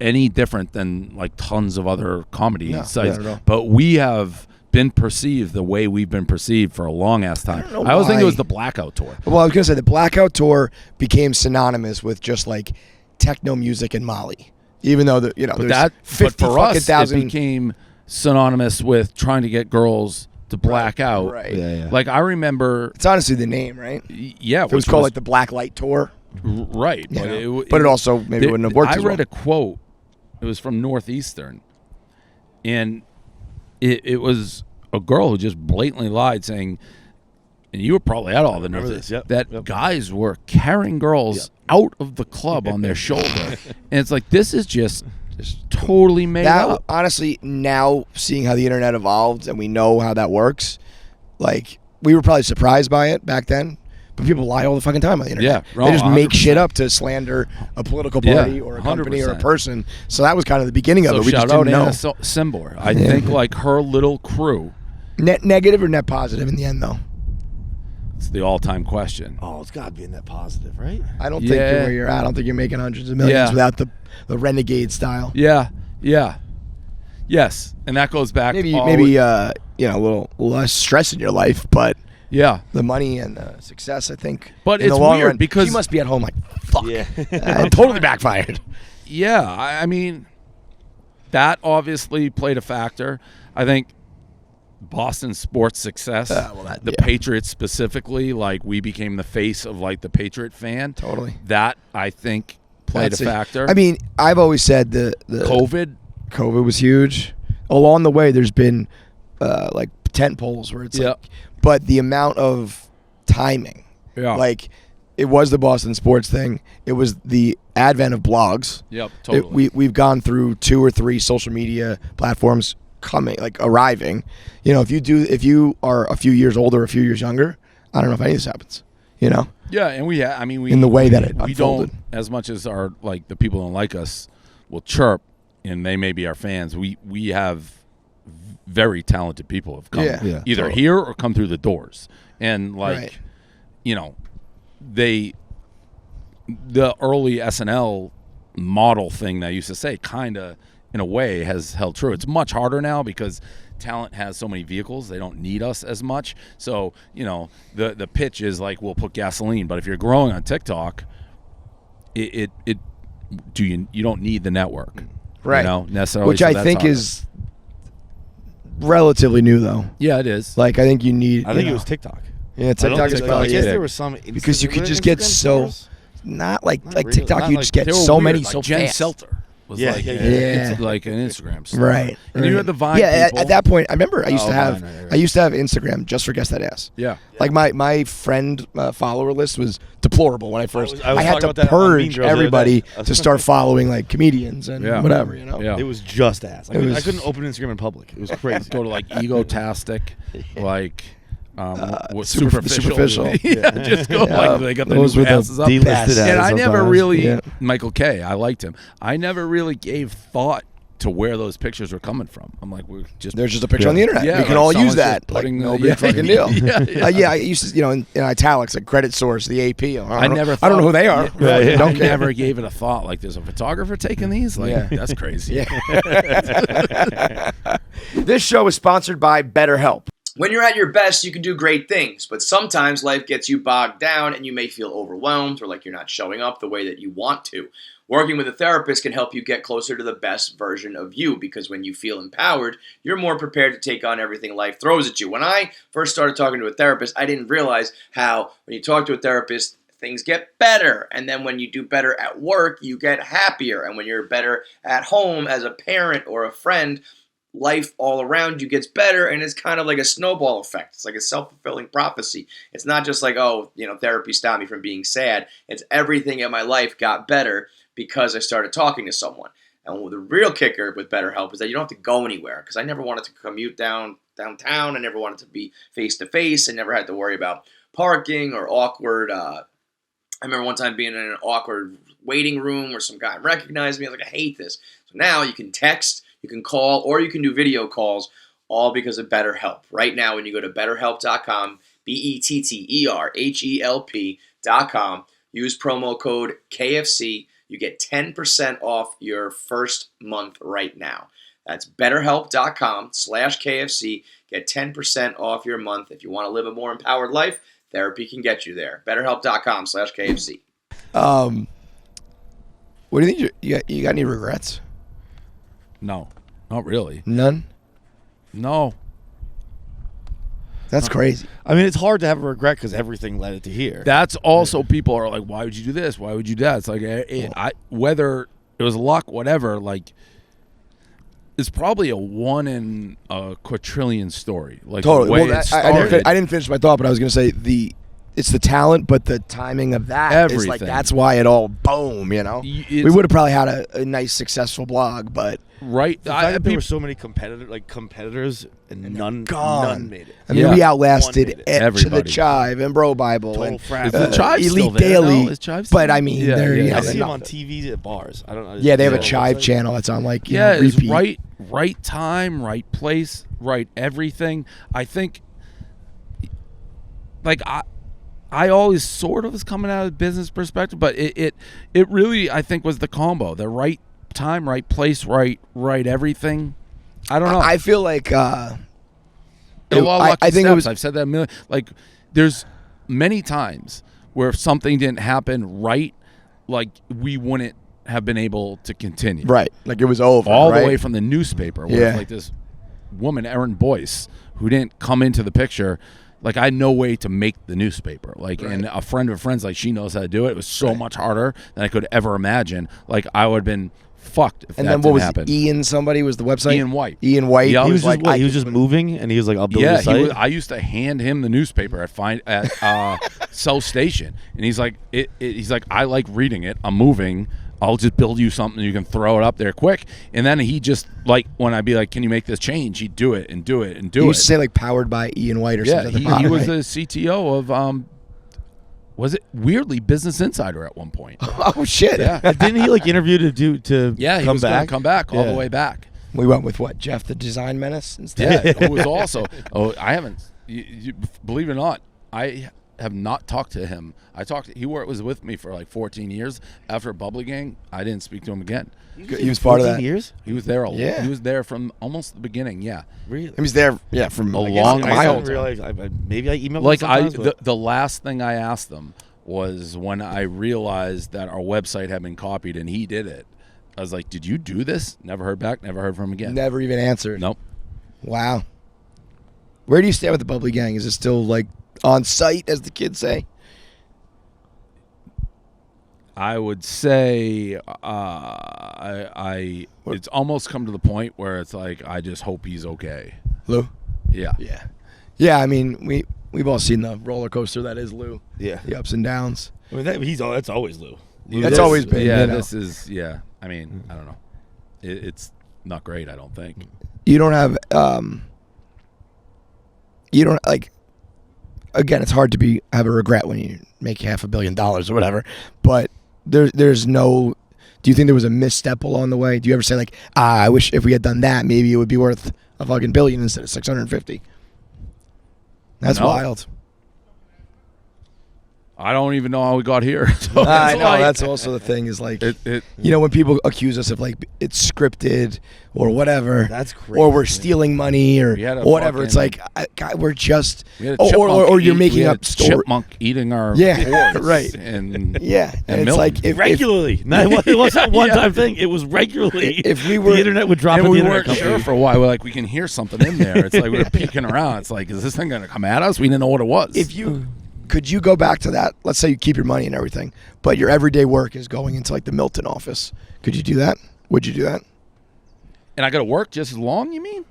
any different than like tons of other comedy sites, but we have been perceived the way we've been perceived for a long ass time. I always think it was the Blackout Tour. Well, I was gonna say the Blackout Tour became synonymous with just like techno music and Molly, even though but for us it became synonymous with trying to get girls to black out. Right. Like I remember, it's honestly the name, right? Yeah, it was called like the Black Light Tour. Right, but it also maybe wouldn't have worked. I read a quote. It was from Northeastern, and it was a girl who just blatantly lied, saying, and you were probably at all the nerves, that guys were carrying girls out of the club on their shoulder, and it's like this is just totally made up. Honestly, now seeing how the internet evolved and we know how that works, like we were probably surprised by it back then. But people lie all the fucking time on the internet. Yeah, they just 100%. Make shit up to slander a political party or a company 100%. Or a person. So that was kind of the beginning of it. We shout just out didn't know. Simbor. I think like her little crew. Net negative or net positive in the end, though? It's the all-time question. Oh, it's got to be a net positive, right? I don't think you're where you're at. I don't think you're making hundreds of millions without the renegade style. Yeah. Yes, and that goes back. Maybe a little less stress in your life, but. Yeah, the money and the success, I think. But in it's the long weird run, because she must be at home like, fuck. Yeah. Totally backfired. Yeah, I mean, that obviously played a factor. I think Boston sports success, the Patriots specifically, like we became the face of like the Patriot fan. Totally. That I think played a factor. I mean, I've always said the COVID was huge. Along the way, there's been like tent poles where it's like, but the amount of timing, like it was the Boston sports thing. It was the advent of blogs. Yep, totally. We've gone through 2 or 3 social media platforms arriving. If you are a few years older, a few years younger, I don't know if any of this happens. Yeah, and we in the way that it we unfolded. Don't, as much as our like the people who don't like us will chirp, and they may be our fans. We have very talented people have come either here or come through the doors, and the early SNL model thing that I used to say kind of in a way has held true. It's much harder now because talent has so many vehicles, they don't need us as much. So the pitch is like we'll put gasoline, but if you're growing on TikTok, you don't need the network, right? Necessarily, which I think is relatively new, though. Yeah, it is. Like, I think you need. I think it was TikTok. Yeah, TikTok is probably. I guess there was some because you could just get so not like really. TikTok. Not You like- just get They were so weird, many like so Jen fast. Selter was Yeah, like yeah, it's like an Instagram star. Right. And you had the Vine Yeah, people. at that point, I remember I used to have Vine, right. I used to have Instagram just for Guess That Ass. Yeah. Like my friend follower list was deplorable when I first. I was had talking to about that on Mean purge Girls the other everybody day. to start following like comedians and whatever, Yeah. It was just ass. I was- couldn't open Instagram in public. It was crazy. Go to like Egotastic, like superficial. Yeah, just go like they got the Those new were the asses up. delisted And I ads never sometimes. really Michael K. I liked him. I never really gave thought to where those pictures were coming from. I'm like, we're just There's just a picture on the internet. Yeah, we can like all use someone's that. just Like, putting no the- big fucking deal. Yeah. I used to, in italics, like credit source, the AP. I never don't know who they are. Yeah, Right. Don't I care. never gave it a thought. Like, there's a photographer taking these. Like, that's crazy. This show is sponsored by Betterhelp. When you're at your best, you can do great things, but sometimes life gets you bogged down and you may feel overwhelmed or like you're not showing up the way that you want to. Working with a therapist can help you get closer to the best version of you because when you feel empowered, you're more prepared to take on everything life throws at you. When I first started talking to a therapist, I didn't realize how when you talk to a therapist, things get better. And then when you do better at work, you get happier. And when you're better at home as a parent or a friend, life all around you gets better, and it's kind of like a snowball effect. It's like a self-fulfilling prophecy. It's not just like, therapy stopped me from being sad. It's everything in my life got better because I started talking to someone. And the real kicker with BetterHelp is that you don't have to go anywhere, because I never wanted to commute downtown. I never wanted to be face-to-face. I never had to worry about parking or awkward I remember one time being in an awkward waiting room where some guy recognized me. I was like, I hate this. So now you can text, you can call, or you can do video calls, all because of BetterHelp. Right now, when you go to betterhelp.com, BetterHelp.com, use promo code KFC, you get 10% off your first month right now. That's betterhelp.com/KFC. Get 10% off your month. If you want to live a more empowered life, therapy can get you there. betterhelp.com/KFC. What do you think? You got any regrets? No, not really. None? No. That's crazy. I mean, it's hard to have a regret because everything led it to here. That's also, people are like, why would you do this? Why would you do that? It's like, whether it was luck, whatever, like, it's probably a 1 in a quadrillion story. Like, totally. The way Well, it I didn't finish my thought, but I was going to say it's the talent, but the timing of that is like, that's why it all boom, you know? We would have probably had a nice, successive blog, but... Right. There were so many competitors, and none made it. I mean, we outlasted everybody. The Chive and Bro Bible Total and Frat. The Chive's Elite still there Daily. now? Is Chive But still I mean, there? they're I see them not- on TV at bars. I don't know. Yeah, they have a Yeah. Chive channel that's on like It's repeat. right time, right place, right everything. I think, like, I always sort of was coming out of a business perspective, but it really, I think, was the combo. The right time, right place, right everything. I don't know. I feel like A lot of lucky I think steps. it was. I've said that a million. Like, there's many times where if something didn't happen right, like, we wouldn't have been able to continue. Right, like it was over. All right? the way from the newspaper, where it's like this woman, Erin Boyce, who didn't come into the picture. Like, I had no way to make the newspaper. Like, and a friend of a friend's like, she knows how to do it. It was so much harder than I could ever imagine. Like, I would have been fucked if And that then what didn't was happen. Ian? Somebody was the website. Ian White. Ian White. Yeah, He was like, just he was just moving, and he was like, "I'll build a site." I used to hand him the newspaper at South Station, and he's like, he's like, I like reading it. I'm moving. I'll just build you something you can throw it up there quick. And then he just, like, when I'd be like, can you make this change? He'd do it and do it and do He it. used to say like powered by Ian White or something. Yeah, he was the CTO of was it weirdly Business Insider at one point? Oh shit! Yeah, Didn't he like interview to he come was gonna back? come back all the way back. We went with what? Jeff the Design Menace instead. Yeah, who was also. I haven't. You, believe it or not, I have not talked to him. He was with me for like 14 years. After Bubbly Gang, I didn't speak to him again. He was part of that. Years? He was there. Yeah. He was there from almost the beginning. Yeah. Really? He was there. Yeah, from A long my time. whole didn't realize. Maybe I emailed Like, him sometimes, but- the last thing I asked them was when I realized that our website had been copied and he did it. I was like, "Did you do this?" Never heard back. Never heard from him again. Never even answered. Nope. Wow. Where do you stand with the Bubbly Gang? Is it still like on site, as the kids say? I would say it's almost come to the point where it's like, I just hope he's okay. Lou? Yeah. Yeah, I mean, we've all seen the roller coaster that is Lou. Yeah. The ups and downs. I mean, that's always Lou. That's always been. Yeah, you know. this is, yeah. I mean, I don't know. It's not great, I don't think. You don't have, like, again, it's hard to have a regret when you make $500 million or whatever, but there's no, do you think there was a misstep along the way? Do you ever say like, I wish if we had done that, maybe it would be worth a fucking billion instead of 650? That's No. wild. I don't even know how we got here. So I it's know, like- that's also the thing is like, It, you know, when people accuse us of like it's scripted or whatever, That's crazy. or we're stealing money or We had a whatever, it's like, fucking- we're just, we had a or chipmunk you're eat- making we had up a stories. chipmunk eating our Yeah, boards right. And Yeah, and it's milk. like if regularly. It wasn't a one-time thing. It was regularly. If we were- the internet would drop and in we the weren't internet sure company. for a while. We're like, we can hear something in there. It's like we were peeking around. It's like, is this thing going to come at us? We didn't know what it was. Could you go back to that? Let's say you keep your money and everything, but your everyday work is going into like the Milton office. Could you do that? Would you do that? And I got to work just as long, you mean?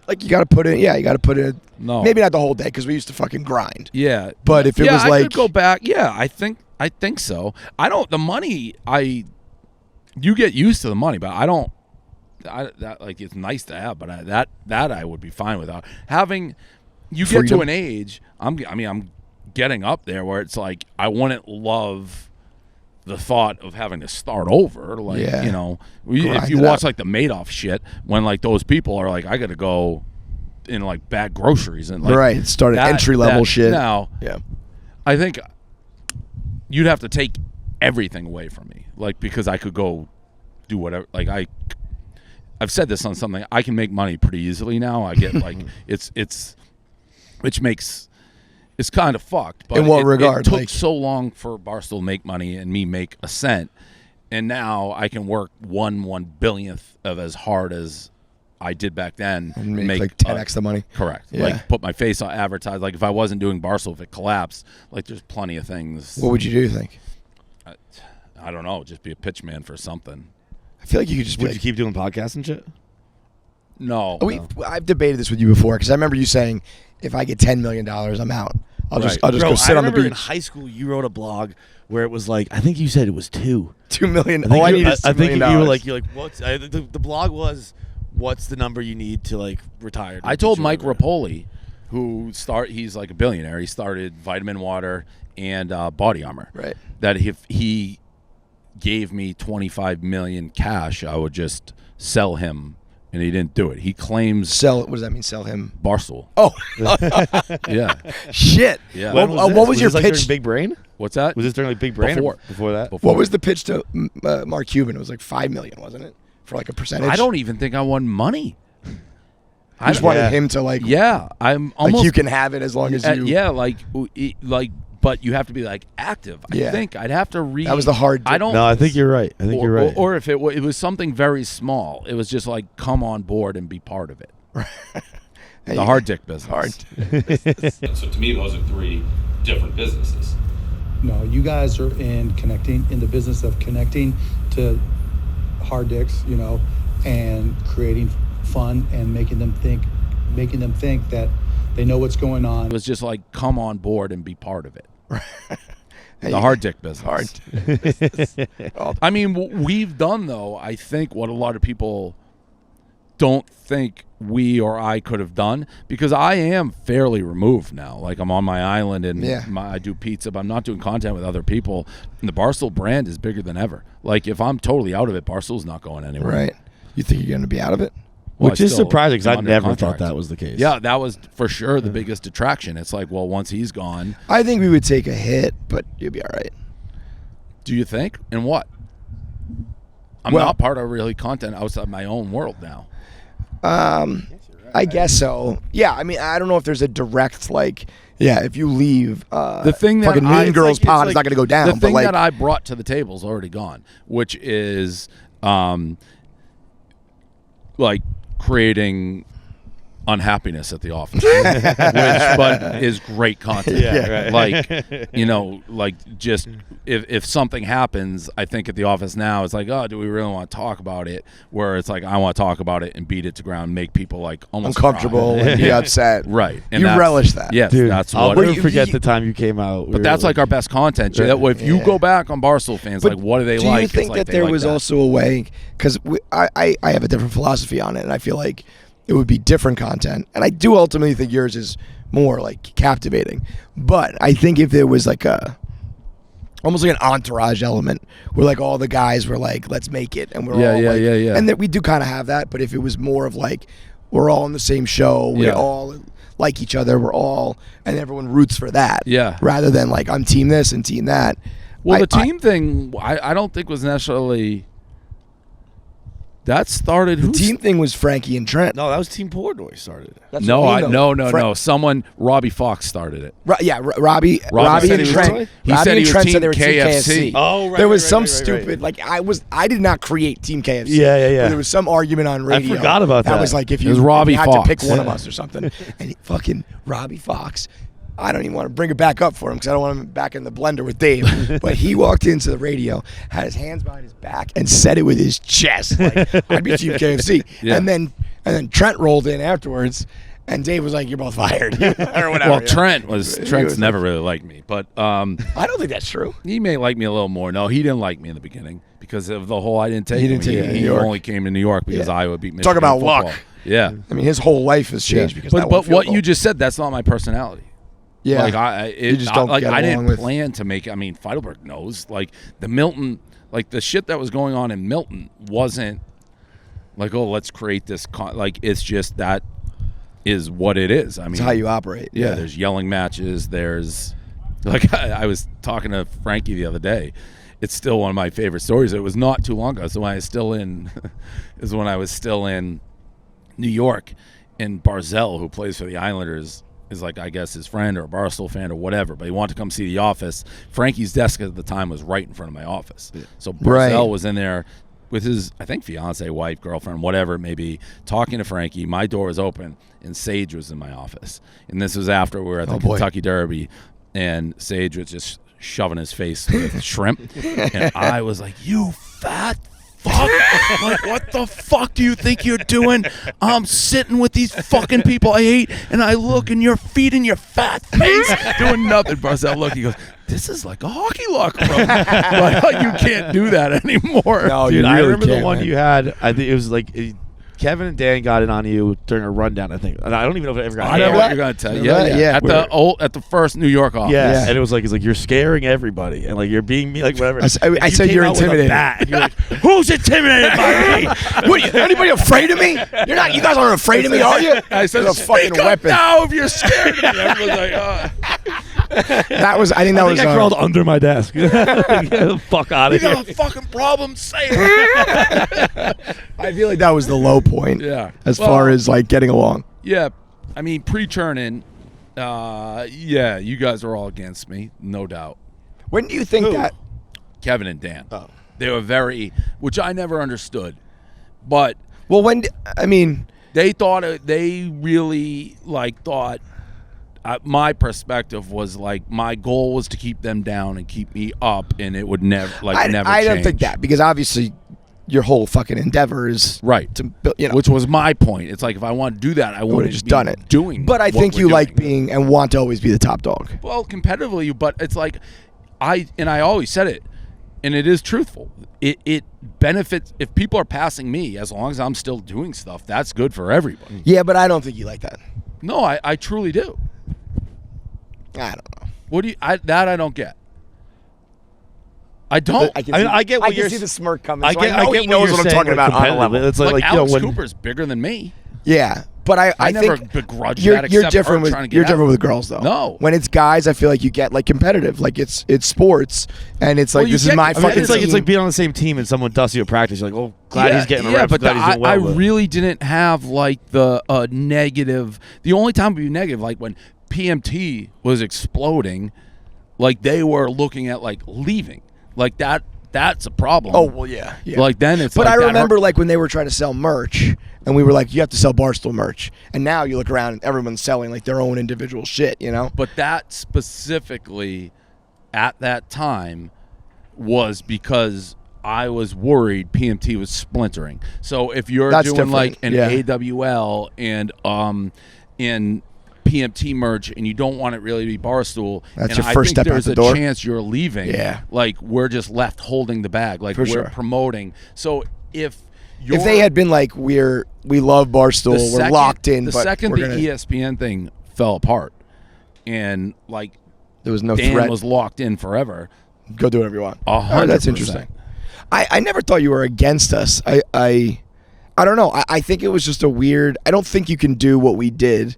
Like you got to put in, you got to put in. No. Maybe not the whole day because we used to fucking grind. Yeah. But if it was I like, could go back. Yeah, I think so. I don't, the money, you get used to the money, but I don't, that like, it's nice to have, but that I would be fine without having. You get to Freedom. an age, I'm getting up there where it's like I wouldn't love the thought of having to start over. Like, you know, if you watch like the Madoff shit, when like those people are like, I got to go in like bag groceries and like started entry level shit. Now, I think you'd have to take everything away from me, like, because I could go do whatever. Like I've said this on something. I can make money pretty easily now. I get like which makes it's kind of fucked. But in what regard? It took so long for Barstool to make money and me make a cent, and now I can work 1/1 of as hard as I did back then and make like 10x the money. Correct. Like put my face on advertise. Like if I wasn't doing Barstool, if it collapsed, like there's plenty of things. What would you do? You think? I don't know. Just be a pitch man for something. I feel like you could just. Would you keep doing podcasts and shit? No. I've debated this with you before because I remember you saying, if I get $10 million, I'm out. I'll just Bro, go sit on the beach. In high school, you wrote a blog where it was like, I think you said it was $2 million. All I need is $2 million. I think you were like, what's the blog was, what's the number you need to like retire? I told Mike Rapoli, he's like a billionaire. He started Vitamin Water and Body Armor. Right. That if he gave me $25 million cash, I would just sell him. And he didn't do it. He claims sell. What does that mean? Sell him? Barstool. Oh, yeah. Shit. Yeah. What was your like pitch? During Big Brain? What's that? Was this during like Big Brain? Before that? What was the pitch to Mark Cuban? It was like $5 million, wasn't it? For like a percentage. I don't even think I won money. I just wanted him to like. Yeah, I'm almost. Like you can have it as long as you. Yeah, like. But you have to be like active. I think I'd have to read. That was the hard. I don't. No, I think you're right. You're right. Or if it was something very small, it was just like come on board and be part of it. The hard dick business. So to me, those are 3 different businesses. No, you guys are in the business of connecting to hard dicks, you know, and creating fun and making them think that they know what's going on. It was just like come on board and be part of it. The hard dick business. I mean, we've done, though, I think, what a lot of people don't think we or I could have done, because I am fairly removed now. Like, I'm on my island and I do pizza, but I'm not doing content with other people. And the Barstool brand is bigger than ever. Like, if I'm totally out of it, Barstool's not going anywhere. Right. You think you're going to be out of it? Well, which is surprising because I never thought that was the case. Yeah, that was for sure the biggest attraction. It's like, well, once he's gone. I think we would take a hit, but you'll be all right. Do you think? And what? I'm not part of really content outside my own world now. I guess so. Yeah, I mean, I don't know if there's a direct, like, if you leave, the thing that fucking Mean Girls pod is not going to go down. The thing that I brought to the table is already gone, which is like creating unhappiness at the office, but is great content. Yeah, right. Like, you know, like just if something happens, I think at the office now, it's like, oh, do we really want to talk about it? Where it's like, I want to talk about it and beat it to ground, make people like almost uncomfortable cry. and be upset. Right. And you relish that. Yes, dude, that's I'll what. never forget the time you came out. But that's like our best content. If you go back on Barstool fans, like, what do they like? Do you think that there was also a way, because I have a different philosophy on it, and I feel like it would be different content, and I do ultimately think yours is more like captivating. But I think if there was like almost like an entourage element, where like all the guys were like, "Let's make it," and we're all and that we do kind of have that. But if it was more of like, we're all on the same show, we all like each other, we're all, and everyone roots for that, rather than like I'm team this and team that. Well, the team thing, I don't think was necessarily. That started. The team thing was Frankie and Trent. No, that was Team Portnoy started it. No. Someone, Robbie Fox started it. Robbie and Trent. He said he was Trent Team said they were Team KFC. Oh, right. There was some stupid like I did not create Team KFC. Yeah. There was some argument on radio. I forgot about that. That was like if you had to pick one of us or something, and fucking Robbie Fox. I don't even want to bring it back up for him because I don't want him back in the blender with Dave. But he walked into the radio, had his hands behind his back, and said it with his chest, like, I'd be Team KFC. Yeah. And then Trent rolled in afterwards, and Dave was like, "You're both fired," or whatever. Well, Trent's never really liked me, but I don't think that's true. He may like me a little more. No, he didn't like me in the beginning because of the whole I didn't take him. He only came to New York because Iowa beat Michigan. Talk about football. luck. Yeah, I mean his whole life has changed because. But what you just said, that's not my personality. Yeah. Like you just don't like get I along didn't with. plan to make. I mean, Feidelberg knows. Like the Milton, like the shit that was going on in Milton wasn't like, oh, let's create this. Like it's just that is what it is. I mean, It's how you operate. Yeah, there's yelling matches. There's like I was talking to Frankie the other day. It's still one of my favorite stories. It was not too long ago. So when I was still in, New York, and Barzell, who plays for the Islanders, is like, I guess, his friend or a Barstool fan or whatever, but he wanted to come see the office. Frankie's desk at the time was right in front of my office. So Barzell was in there with his, I think, fiance, wife, girlfriend, whatever it may be, talking to Frankie. My door was open, and Sage was in my office. And this was after we were at the Kentucky Derby, and Sage was just shoving his face with shrimp. And I was like, you fat fuck. Like, what the fuck do you think you're doing? I'm sitting with these fucking people I hate, and I look, and you're feeding your fat face, doing nothing. Barzell look, he goes, this is like a hockey locker room. Like, you can't do that anymore. No, Dude, you I really remember can't, the one man. you had. I think it was like Kevin and Dan got it on you during a rundown. I think, and I don't even know if it ever got. I know aired. what you're gonna tell. Yeah. At the first New York office. Yeah. And it was like, you're scaring everybody, and like you're being me, like whatever. I said came you're out with a intimidated. bat, and you're like, who's intimidated by me? What, anybody afraid of me? You're not. You guys aren't afraid of me, are you? I said, It's a fucking speak up weapon. now if you're scared of me. Everyone's like, That was. I think that was. I crawled under my desk. Get the fuck out you of here. got a fucking problem, say it. I feel like that was the low point. Yeah. As far as like getting along. Yeah, I mean, pre-Chernin, yeah, you guys are all against me, no doubt. When do you think that? Kevin and Dan. Oh. They were which I never understood. But Well, I mean, they really thought, my perspective was like, my goal was to keep them down and keep me up, and it would never never I don't change. think that, because obviously your whole fucking endeavor is Right. to build, Which was my point. It's like, if I want to do that, I would have just done it. Doing But I what think we're you like doing. being and want to always be the top dog. Well, competitively, but it's like, I always said it, and it is truthful. It benefits if people are passing me, as long as I'm still doing stuff. That's good for everybody. Yeah, but I don't think you like that. No, I truly do. I don't know. What do you? I don't get. I don't. I get what I you're can see the smirk coming. I So get. I know I get he knows you're what I'm saying, talking about on a level. It's like like Alex when Cooper's bigger than me. Yeah, but I never think begrudged you're that. Except different her with trying to get you're out. different with girls though. No. When it's guys, I feel like you get like competitive, like it's sports, and it's like Well, you this is get my competitive. fucking. it's like team. being on the same team and someone dusts you at practice. You're like, oh, glad he's getting a yeah, rep. but glad he's doing well. I but- really didn't have like the negative. The only time it would be negative, like when PMT was exploding, like they were looking at like leaving, like that. That's a problem. Oh well, yeah. Like then it's. But like I that remember hurt- like when they were trying to sell merch, and we were like, you have to sell Barstool merch, and now you look around and everyone's selling like their own individual shit, you know. But that specifically, at that time, was because I was worried PMT was splintering. So if you're That's doing like an different, yeah. AWL and in PMT merch, and you don't want it really to be Barstool, That's and your I first think step out there's the a door. chance you're leaving. Yeah. Like we're just left holding the bag. Like For we're sure. promoting. So if they had been like, we love Barstool, we're locked in. The but second we're the gonna, ESPN thing fell apart, and like there was no Dan threat. was locked in forever. Go do whatever you want. 100%. That's interesting. I never thought you were against us. I don't know. I think it was just a weird. I don't think you can do what we did,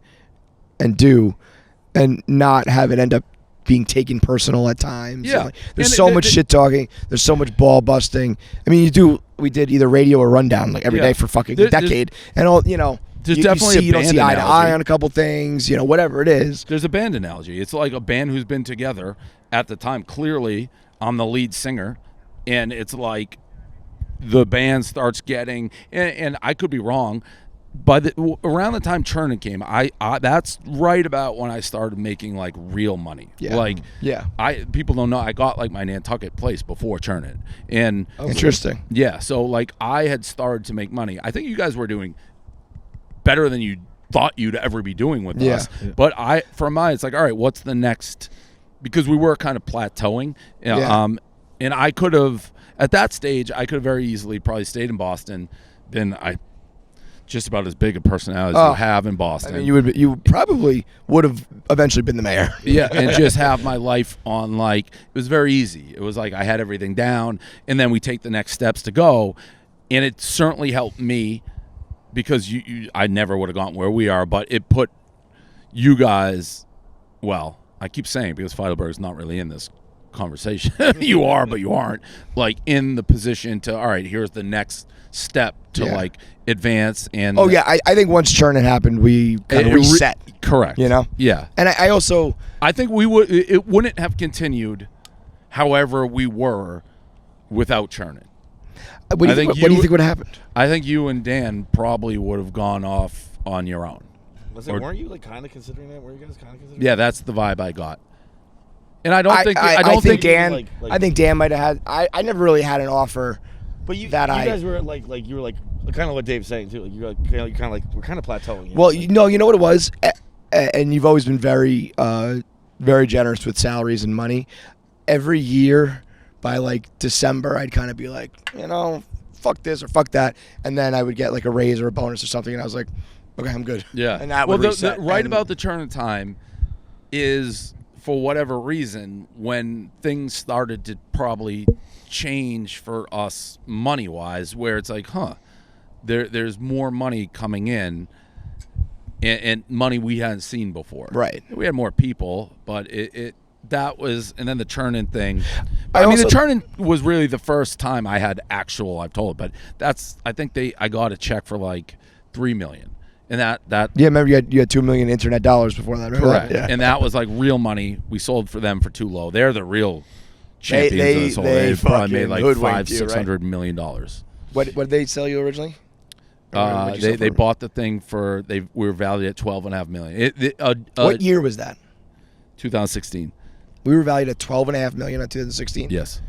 and not have it end up being taken personal at times. Yeah. And, like, there's And so much shit talking. There's so much ball busting. I mean, we did either radio or rundown like every day for fucking a decade, and all you know. There's you definitely you don't see band eye to analogy. eye on a couple things, whatever it is. There's a band analogy. It's like a band who's been together at the time. Clearly, I'm the lead singer, and it's like the band starts getting, and I could be wrong, but around the time Chernin came, I that's right about when I started making like real money. Yeah. Like Yeah. people don't know I got like my Nantucket place before Chernin, and Interesting. yeah, so like I had started to make money. I think you guys were doing better than you thought you'd ever be doing with us. But for mine, it's like, all right, what's the next? Because we were kind of plateauing. And I could have, at that stage, I could have very easily probably stayed in Boston. Then just about as big a personality as you have in Boston. I mean, you probably would have eventually been the mayor. Yeah, and just have my life on, like, it was very easy. It was like I had everything down, and then we take the next steps to go, and it certainly helped me because I never would have gotten where we are, but it put you guys, well, I keep saying because Feidelberg's not really in this conversation. You are, but you aren't, like, in the position to, all right, here's the next step to like advance. And I think once Chernin happened, we kind of reset. Correct. You know? Yeah. And I also, I think it wouldn't have continued however we were without Chernin. What do you think would have happened? I think you and Dan probably would have gone off on your own. Weren't you like kind of considering that? Were you guys kind of considering? Yeah, that's the vibe I got. And I don't think Dan. I think Dan might have had. I never really had an offer. But you guys were like you were like kind of what Dave's saying too. Like you're like we're kind of plateauing. Well, you know what it was, and you've always been very, very generous with salaries and money. Every year, by like December, I'd kind of be like, fuck this or fuck that, and then I would get like a raise or a bonus or something, and I was like, okay, I'm good. Yeah, and that would reset. About the turn of time is, for whatever reason, when things started to probably change for us money-wise, where it's like, there's more money coming in, and money we hadn't seen before. Right. We had more people, but that was, and then the Chernin thing. I mean, the Chernin was really the first time I had actual, I've told, but I think I got a check for like $3 million. And that remember you had $2 million internet dollars before that, right? Correct. Yeah. And that was like real money. We sold for them for too low. They're the real champions of this whole. They probably made like $500-600 million. What did they sell you originally? They bought the thing for we were valued at $12.5 million. What year was that? 2016. We were valued at $12.5 million in 2016. Yes.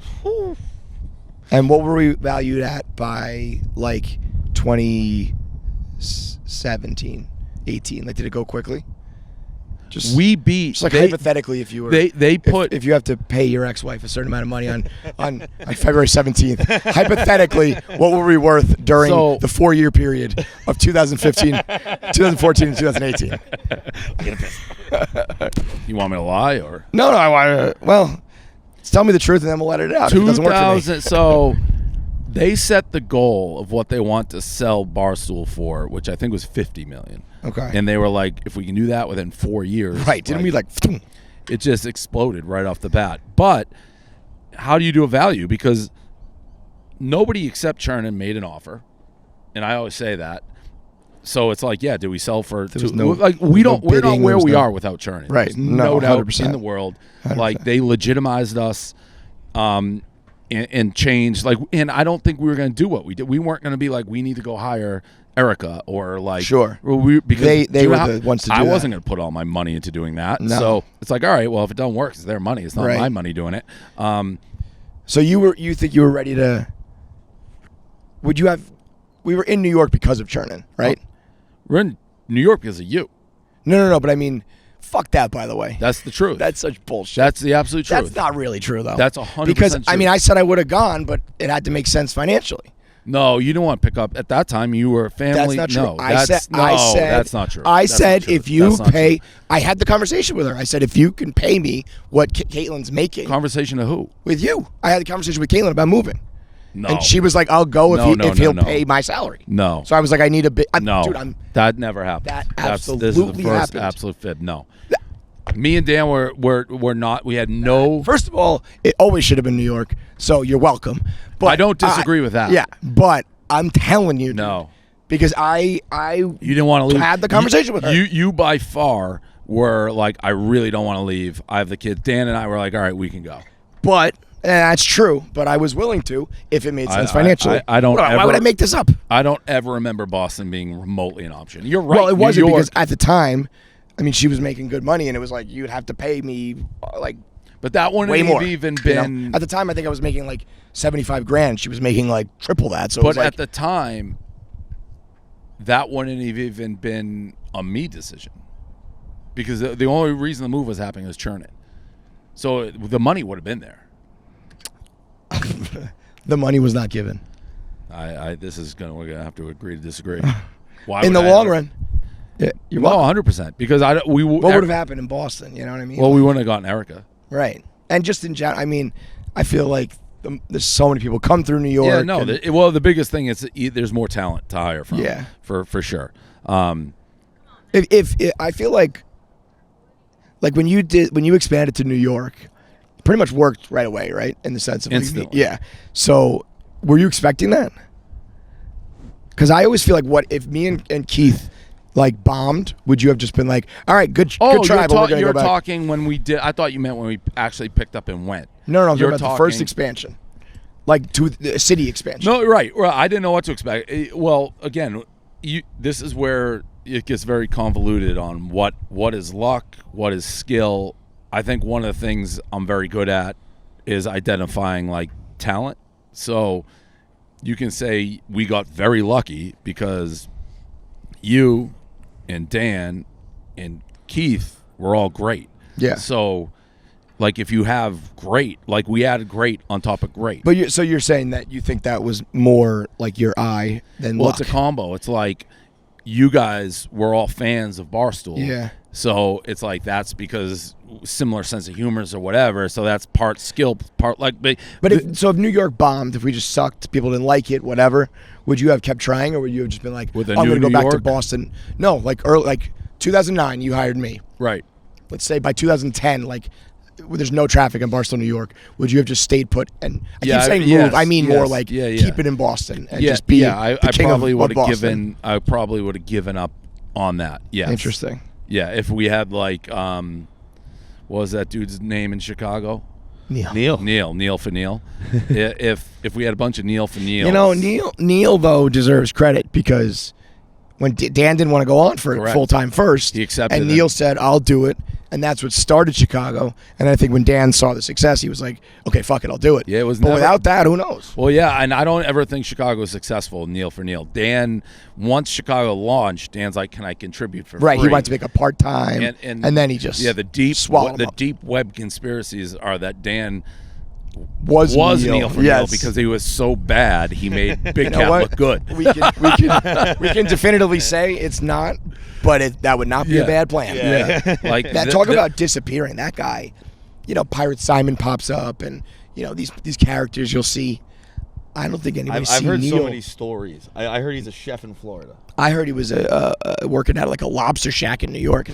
And what were we valued at by like 2017, 18? Like, did it go quickly? We beat. Just like hypothetically, if you were if you have to pay your ex-wife a certain amount of money on February 17th, hypothetically, what were we worth during the 4-year period of 2015, 2014, and 2018? You want me to lie or no? I want to. Well, tell me the truth and then we'll let it out. If it doesn't work for me. So they set the goal of what they want to sell Barstool for, which I think was $50 million. Okay. And they were like, if we can do that within 4 years. Right. Didn't we like... It just exploded right off the bat. But how do you do a value? Because nobody except Chernin made an offer. And I always say that. So it's like, do we sell for... we're not where we are without Chernin. Right. There's no doubt 100%. in the world. 100%. Like, they legitimized us. And changed, like, and I don't think we were going to do what we did. We weren't going to be like, we need to go hire Erica or like, sure, because they were the ones to do I that. wasn't going to put all my money into doing that. No. So it's like, all right, well, if it don't work, it's their money. It's not my money doing it. So you think you were ready to? Would you have? We were in New York because of Chernin, right? We're in New York because of you. No. But I mean, fuck that. By the way, that's the truth. That's such bullshit. That's the absolute truth. That's not really true though. That's 100% because true. I mean, I said I would have gone, but it had to make sense financially. No, you didn't want to pick up at that time. You were a family. That's not true. No, that's not true. I said if you pay, I had the conversation with her. I said if you can pay me what Caitlin's making. Conversation to who? With you. I had the conversation with Caitlin about moving. No. And she was like, "I'll go if he'll pay my salary." No. So I was like, "I need a bit." No, dude, that never happened. That this is absolutely the first happened. absolute fib. No. Me and Dan were not. We had no. First of all, it always should have been New York. So you're welcome. But I don't disagree with that. Yeah, but I'm telling you, no, because I you didn't want to leave. Had the conversation with her. You by far were like, I really don't want to leave. I have the kids. Dan and I were like, all right, we can go. But that's true. But I was willing to if it made sense financially. I don't. Why would I make this up? I don't ever remember Boston being remotely an option. You're right. Well, it wasn't because at the time, I mean, she was making good money, and it was like you'd have to pay me like. But that wouldn't have even been. You know? At the time, I think I was making like $75,000. She was making like triple that. So, but at the time, that wouldn't have even been a me decision, because the only reason the move was happening was Chernin. So the money would have been there. The money was not given. We're gonna have to agree to disagree. Why in would the I long ever- run. Yeah, you're No, welcome. 100%. Because What would have happened in Boston? You know what I mean? Well, we wouldn't have gotten Erica. Right. And just in general, I mean, I feel like there's so many people come through New York. Yeah, no. and- The biggest thing is there's more talent to hire from. Yeah. For sure. If I feel like when you expanded to New York, pretty much worked right away, right? In the sense of Instantly. yeah. So were you expecting that? Because I always feel like, what if me and Keith like bombed? Would you have just been like, all right, good try, but we're gonna you're go back? talking when we did. I thought you meant when we actually picked up and went. No, I'm talking You're about the first expansion, like to the city expansion. No, right. Well, I didn't know what to expect. Well, again, this is where it gets very convoluted on what is luck, what is skill. I think one of the things I'm very good at is identifying like talent. So you can say we got very lucky because you and Dan and Keith were all great. Yeah. So like if you have great, like we added great on top of great. But you're saying that you think that was more like your eye than luck. It's a combo. It's like you guys were all fans of Barstool. Yeah. So it's like that's because similar sense of humors or whatever. So that's part skill, part like. But if New York bombed, if we just sucked, people didn't like it, whatever, would you have kept trying, or would you have just been like, With a I'm new going to go New back to York? Boston? No, like early, like 2009, you hired me. right. Let's say by 2010, like there's no traffic in Barstool, New York. Would you have just stayed put? And I keep saying move. I mean more like keep it in Boston and just be I the king probably of would have Boston. given. I probably would have given up on that. Yes. Interesting. Yeah, if we had like, what was that dude's name in Chicago? Neil. Neil for Neil. if we had a bunch of Neil for Neil, You know, Neil though deserves credit because when Dan didn't want to go on for it Correct. full time first, He accepted and it. Neil said, "I'll do it," and that's what started Chicago. And I think when Dan saw the success, he was like, "Okay, fuck it, I'll do it." Yeah, it was But never- without that, who knows? Well, yeah, and I don't ever think Chicago was successful. Neil for Neil. Dan, once Chicago launched, Dan's like, "Can I contribute for Right, free?" he wanted to make a part time, and then he just the swallowed him up. deep web conspiracies are that Dan was Neil for Neil yes. because he was so bad he made Big You know Cat what? look good. we can definitively say it's not, but that would not be a bad plan. Yeah, like That talk about disappearing. That guy, Pirate Simon pops up, and these characters you'll see. I don't think anybody's I've seen heard Neil. so many stories. I heard he's a chef in Florida. I heard he was working at like a lobster shack in New York.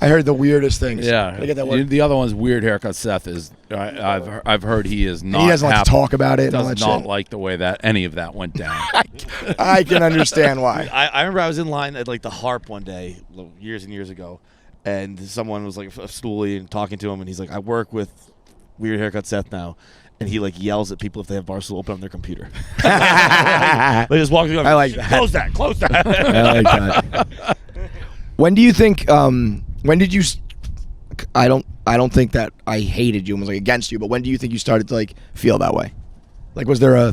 I heard the weirdest things. Yeah, Did I get that word? the other one's weird haircut. Seth is. I've heard he is not. He doesn't like to talk about it. And all Does that not shit. like the way that any of that went down. I can understand why. I remember I was in line at like the Harp one day, years and years ago, and someone was like a stoolie and talking to him, and he's like, "I work with Weird Haircut Seth now." And he like yells at people if they have Barstool open on their computer. They just walk through. I like that. Close that. Close that. I like that. When do you think? When did you? I don't think that I hated you and was like against you. But when do you think you started to like feel that way? Like, was there a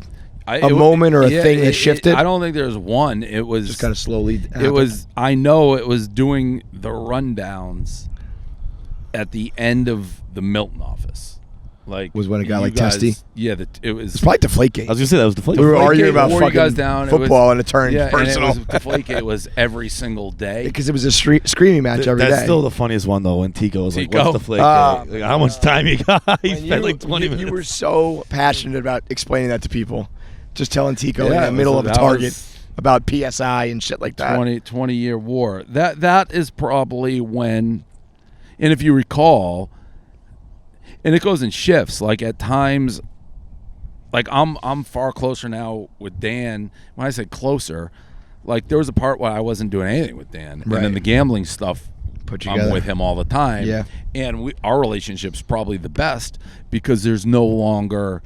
moment or a thing that shifted? I don't think there's one. It was just kind of slowly. It was. I know it was doing the rundowns at the end of the Milton office. Like Was when it got you like guys- testy? Yeah, it was. It's probably Deflategate. I was gonna say that was the We were arguing about wore you fucking guys down. football and it turned yeah, personal. And it was Deflategate was every single day. Because it was a screaming match every day. That's still the funniest one though. When Tico was like, Tico? "What's the flake? Oh, How much time you got?" He When spent like 20 you minutes. were so passionate about explaining that to people, just telling Tico Yeah, in the middle of a that Target was about PSI and shit like that. 20-year war. That is probably when, and if you recall, and it goes in shifts. Like at times, like I'm far closer now with Dan. When I say closer, like there was a part where I wasn't doing anything with Dan, and Right. then the gambling stuff. Put you I'm together. with him all the time. Yeah. And our relationship's probably the best because there's no longer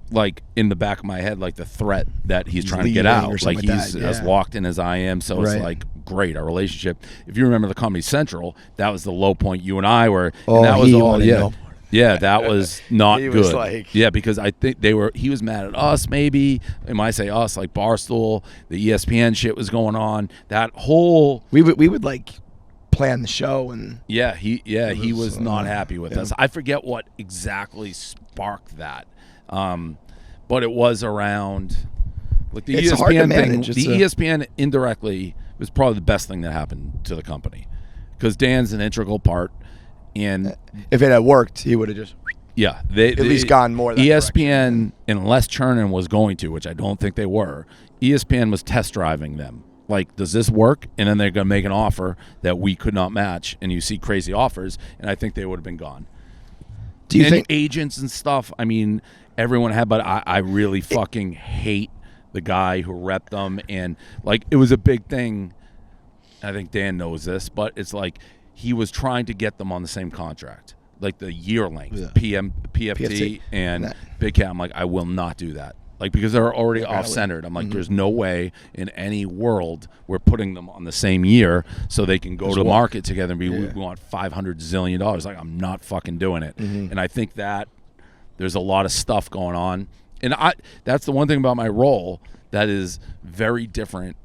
like in the back of my head like the threat that he's trying to get leaving out. or Like something like he's that, as yeah. locked in as I am. So Right. it's like great, our relationship. If you remember the Comedy Central, that was the low point you and I were. Oh, and that was he all wanted yeah. no Yeah, that was not He good. was like- yeah, because I think he was mad at us maybe. And when I say us, like Barstool, the ESPN shit was going on. That whole We would like plan the show and he was not happy with yeah. us. I forget what exactly sparked that, but it was around like the It's hard to ESPN thing. manage. The ESPN indirectly was probably the best thing that happened to the company, because Dan's an integral part. And if it had worked, he would have just they at least gone more. That ESPN, unless Chernin was going to, which I don't think they were, ESPN was test driving them. Like, does this work? And then they're going to make an offer that we could not match, and you see crazy offers, and I think they would have been gone. Do you think agents and stuff? I mean, everyone had, but I really fucking hate the guy who repped them, and like it was a big thing. I think Dan knows this, but it's like he was trying to get them on the same contract, like the year length, PFT and Big Cat. I'm like, I will not do that. Like, because they're already off-centered. I'm like, there's no way in any world we're putting them on the same year so they can go to market together and be, we want $500 zillion. Like, I'm not fucking doing it. And I think that there's a lot of stuff going on. And that's the one thing about my role that is very different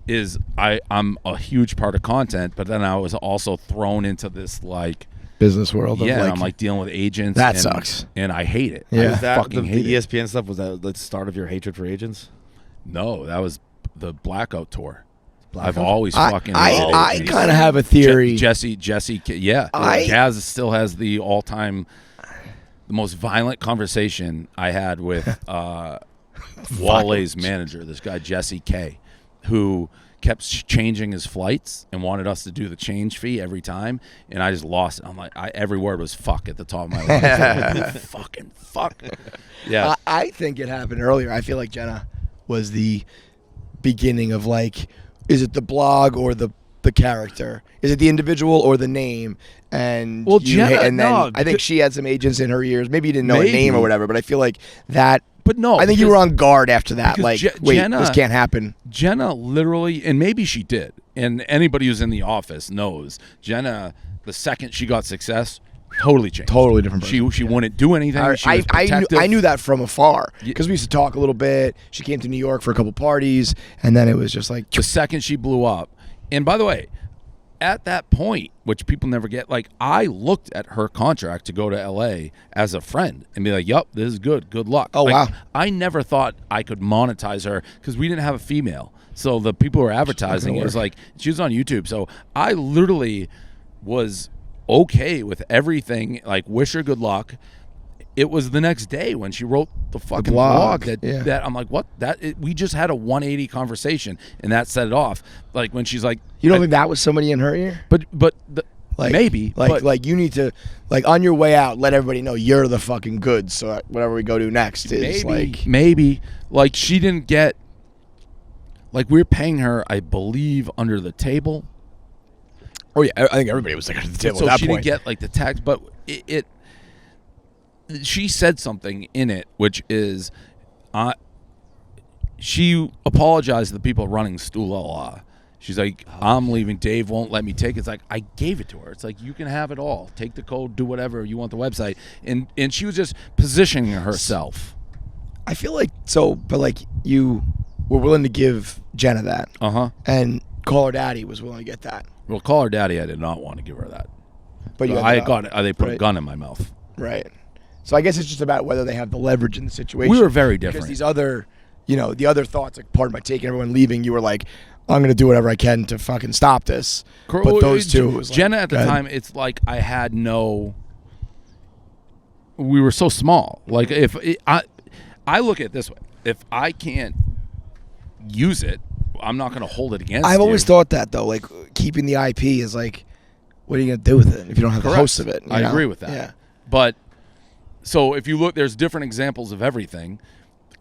is I'm a huge part of content, but then I was also thrown into this, like, business world. I'm like dealing with agents. That sucks, and I hate it. Yeah, fucking hate the it. ESPN stuff, was that the start of your hatred for agents? No, that was the Blackout tour. I've always fucking. I kind of have a theory. Jesse, Jazz still has the all-time, the most violent conversation I had with Wale's manager, this guy Jesse K, who kept changing his flights and wanted us to do the change fee every time, and I just lost it. I'm like, every word was "fuck" at the top of my lungs. Fucking fuck. Yeah, I think it happened earlier. I feel like Jenna was the beginning of, like, is it the blog or the character? Is it the individual or the name? And Jenna, I think she had some agents in her ears. Maybe you didn't know a name or whatever, but I feel like that. But no, I think you were on guard after that. Like, Jenna, this can't happen. Jenna literally, and maybe she did, and anybody who's in the office knows, Jenna, the second she got success, totally changed. Totally different person. She wouldn't do anything. I knew that from afar because we used to talk a little bit. She came to New York for a couple parties, and then it was just like the second she blew up. And by the way, at that point, which people never get, like, I looked at her contract to go to LA as a friend and be like, yup, this is good. Good luck. Oh, like, wow. I never thought I could monetize her because we didn't have a female. So the people who were advertising, it was like, she was on YouTube. So I literally was okay with everything, like, wish her good luck. It was the next day when she wrote the fucking blog that I'm like, what? We just had a 180 conversation, and that set it off. Like, when she's like, you don't think that was somebody in her ear? But like, maybe. Like you need to, like, on your way out, let everybody know you're the fucking goods. So whatever we go to next is maybe like she didn't get, like, we were paying her, I believe, under the table. Oh yeah, I think everybody was like under the table. So at that she point. didn't get, like, the tax, but it she said something in it, which is, she apologized to the people running Stool. She's like, I'm leaving. Dave won't let me take it. It's like, I gave it to her. It's like, you can have it all. Take the code, do whatever you want the website. And she was just positioning herself. I feel like but like you were willing to give Jenna that. And Call Her Daddy was willing to get that. Well, Call Her Daddy, I did not want to give her that. But they put a gun in my mouth. Right. So I guess it's just about whether they have the leverage in the situation. We were very different. Because these other, the other thoughts, like, pardon by taking everyone leaving, you were like, I'm going to do whatever I can to fucking stop this. But those two, was Jenna like, at the time, it's like I had we were so small. Like, I look at it this way. If I can't use it, I'm not going to hold it against you. I've always thought that, though. Like, keeping the IP is like, what are you going to do with it if you don't have the host of it? I agree with that. Yeah. But, so if you look, there's different examples of everything.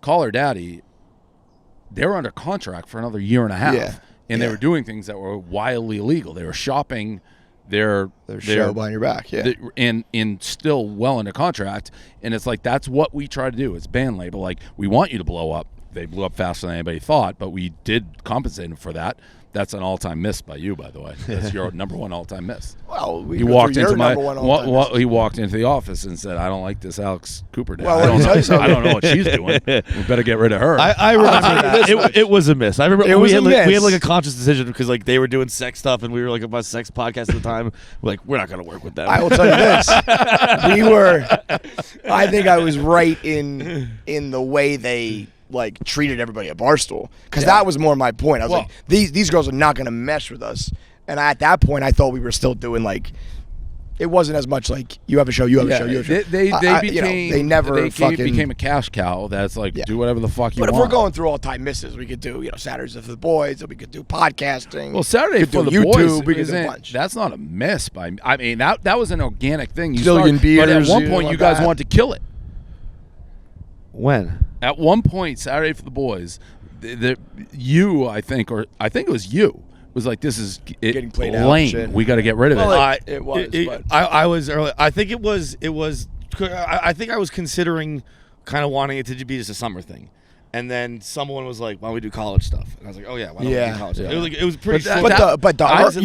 Call Her Daddy, they were under contract for another year and a half. And they were doing things that were wildly illegal. They were shopping their show behind your back, and still well under contract. And it's like, that's what we try to do. It's band label. Like, we want you to blow up. They blew up faster than anybody thought, but we did compensate them for that. That's an all-time miss by you, by the way. That's your number one all-time miss. Well, he walked into he walked into the office and said, "I don't like this Alex Cooper dad. Well, I don't know what she's doing. We better get rid of her." I remember that. It was a miss. I remember we had like a conscious decision because, like, they were doing sex stuff and we were like about sex podcast at the time. We're like, we're not going to work with them. I will tell you this: I think I was right in the way they like treated everybody at Barstool, because that was more my point. I was like, these girls are not going to mesh with us. And at that point, I thought we were still doing like, it wasn't as much like you have a show, you have a show, you have a show. They became they became a cash cow. That's like do whatever the fuck you want. But if we're going through all time misses, we could do Saturdays for the boys, or we could do podcasting. Well, Saturday for the YouTube, boys, we could do a bunch. That's not a miss by. I mean that was an organic thing. Beers, but at one point you guys wanted to kill it. When? At one point, Saturday for the boys, you I think it was you. Was like, this is getting played lame. Out. We got to get rid of it. It was. I was early. I think it was. I think I was considering kind of wanting it to be just a summer thing, and then someone was like, "Why don't we do college stuff?" And I was like, "Oh yeah, why don't we do college stuff?" It was pretty.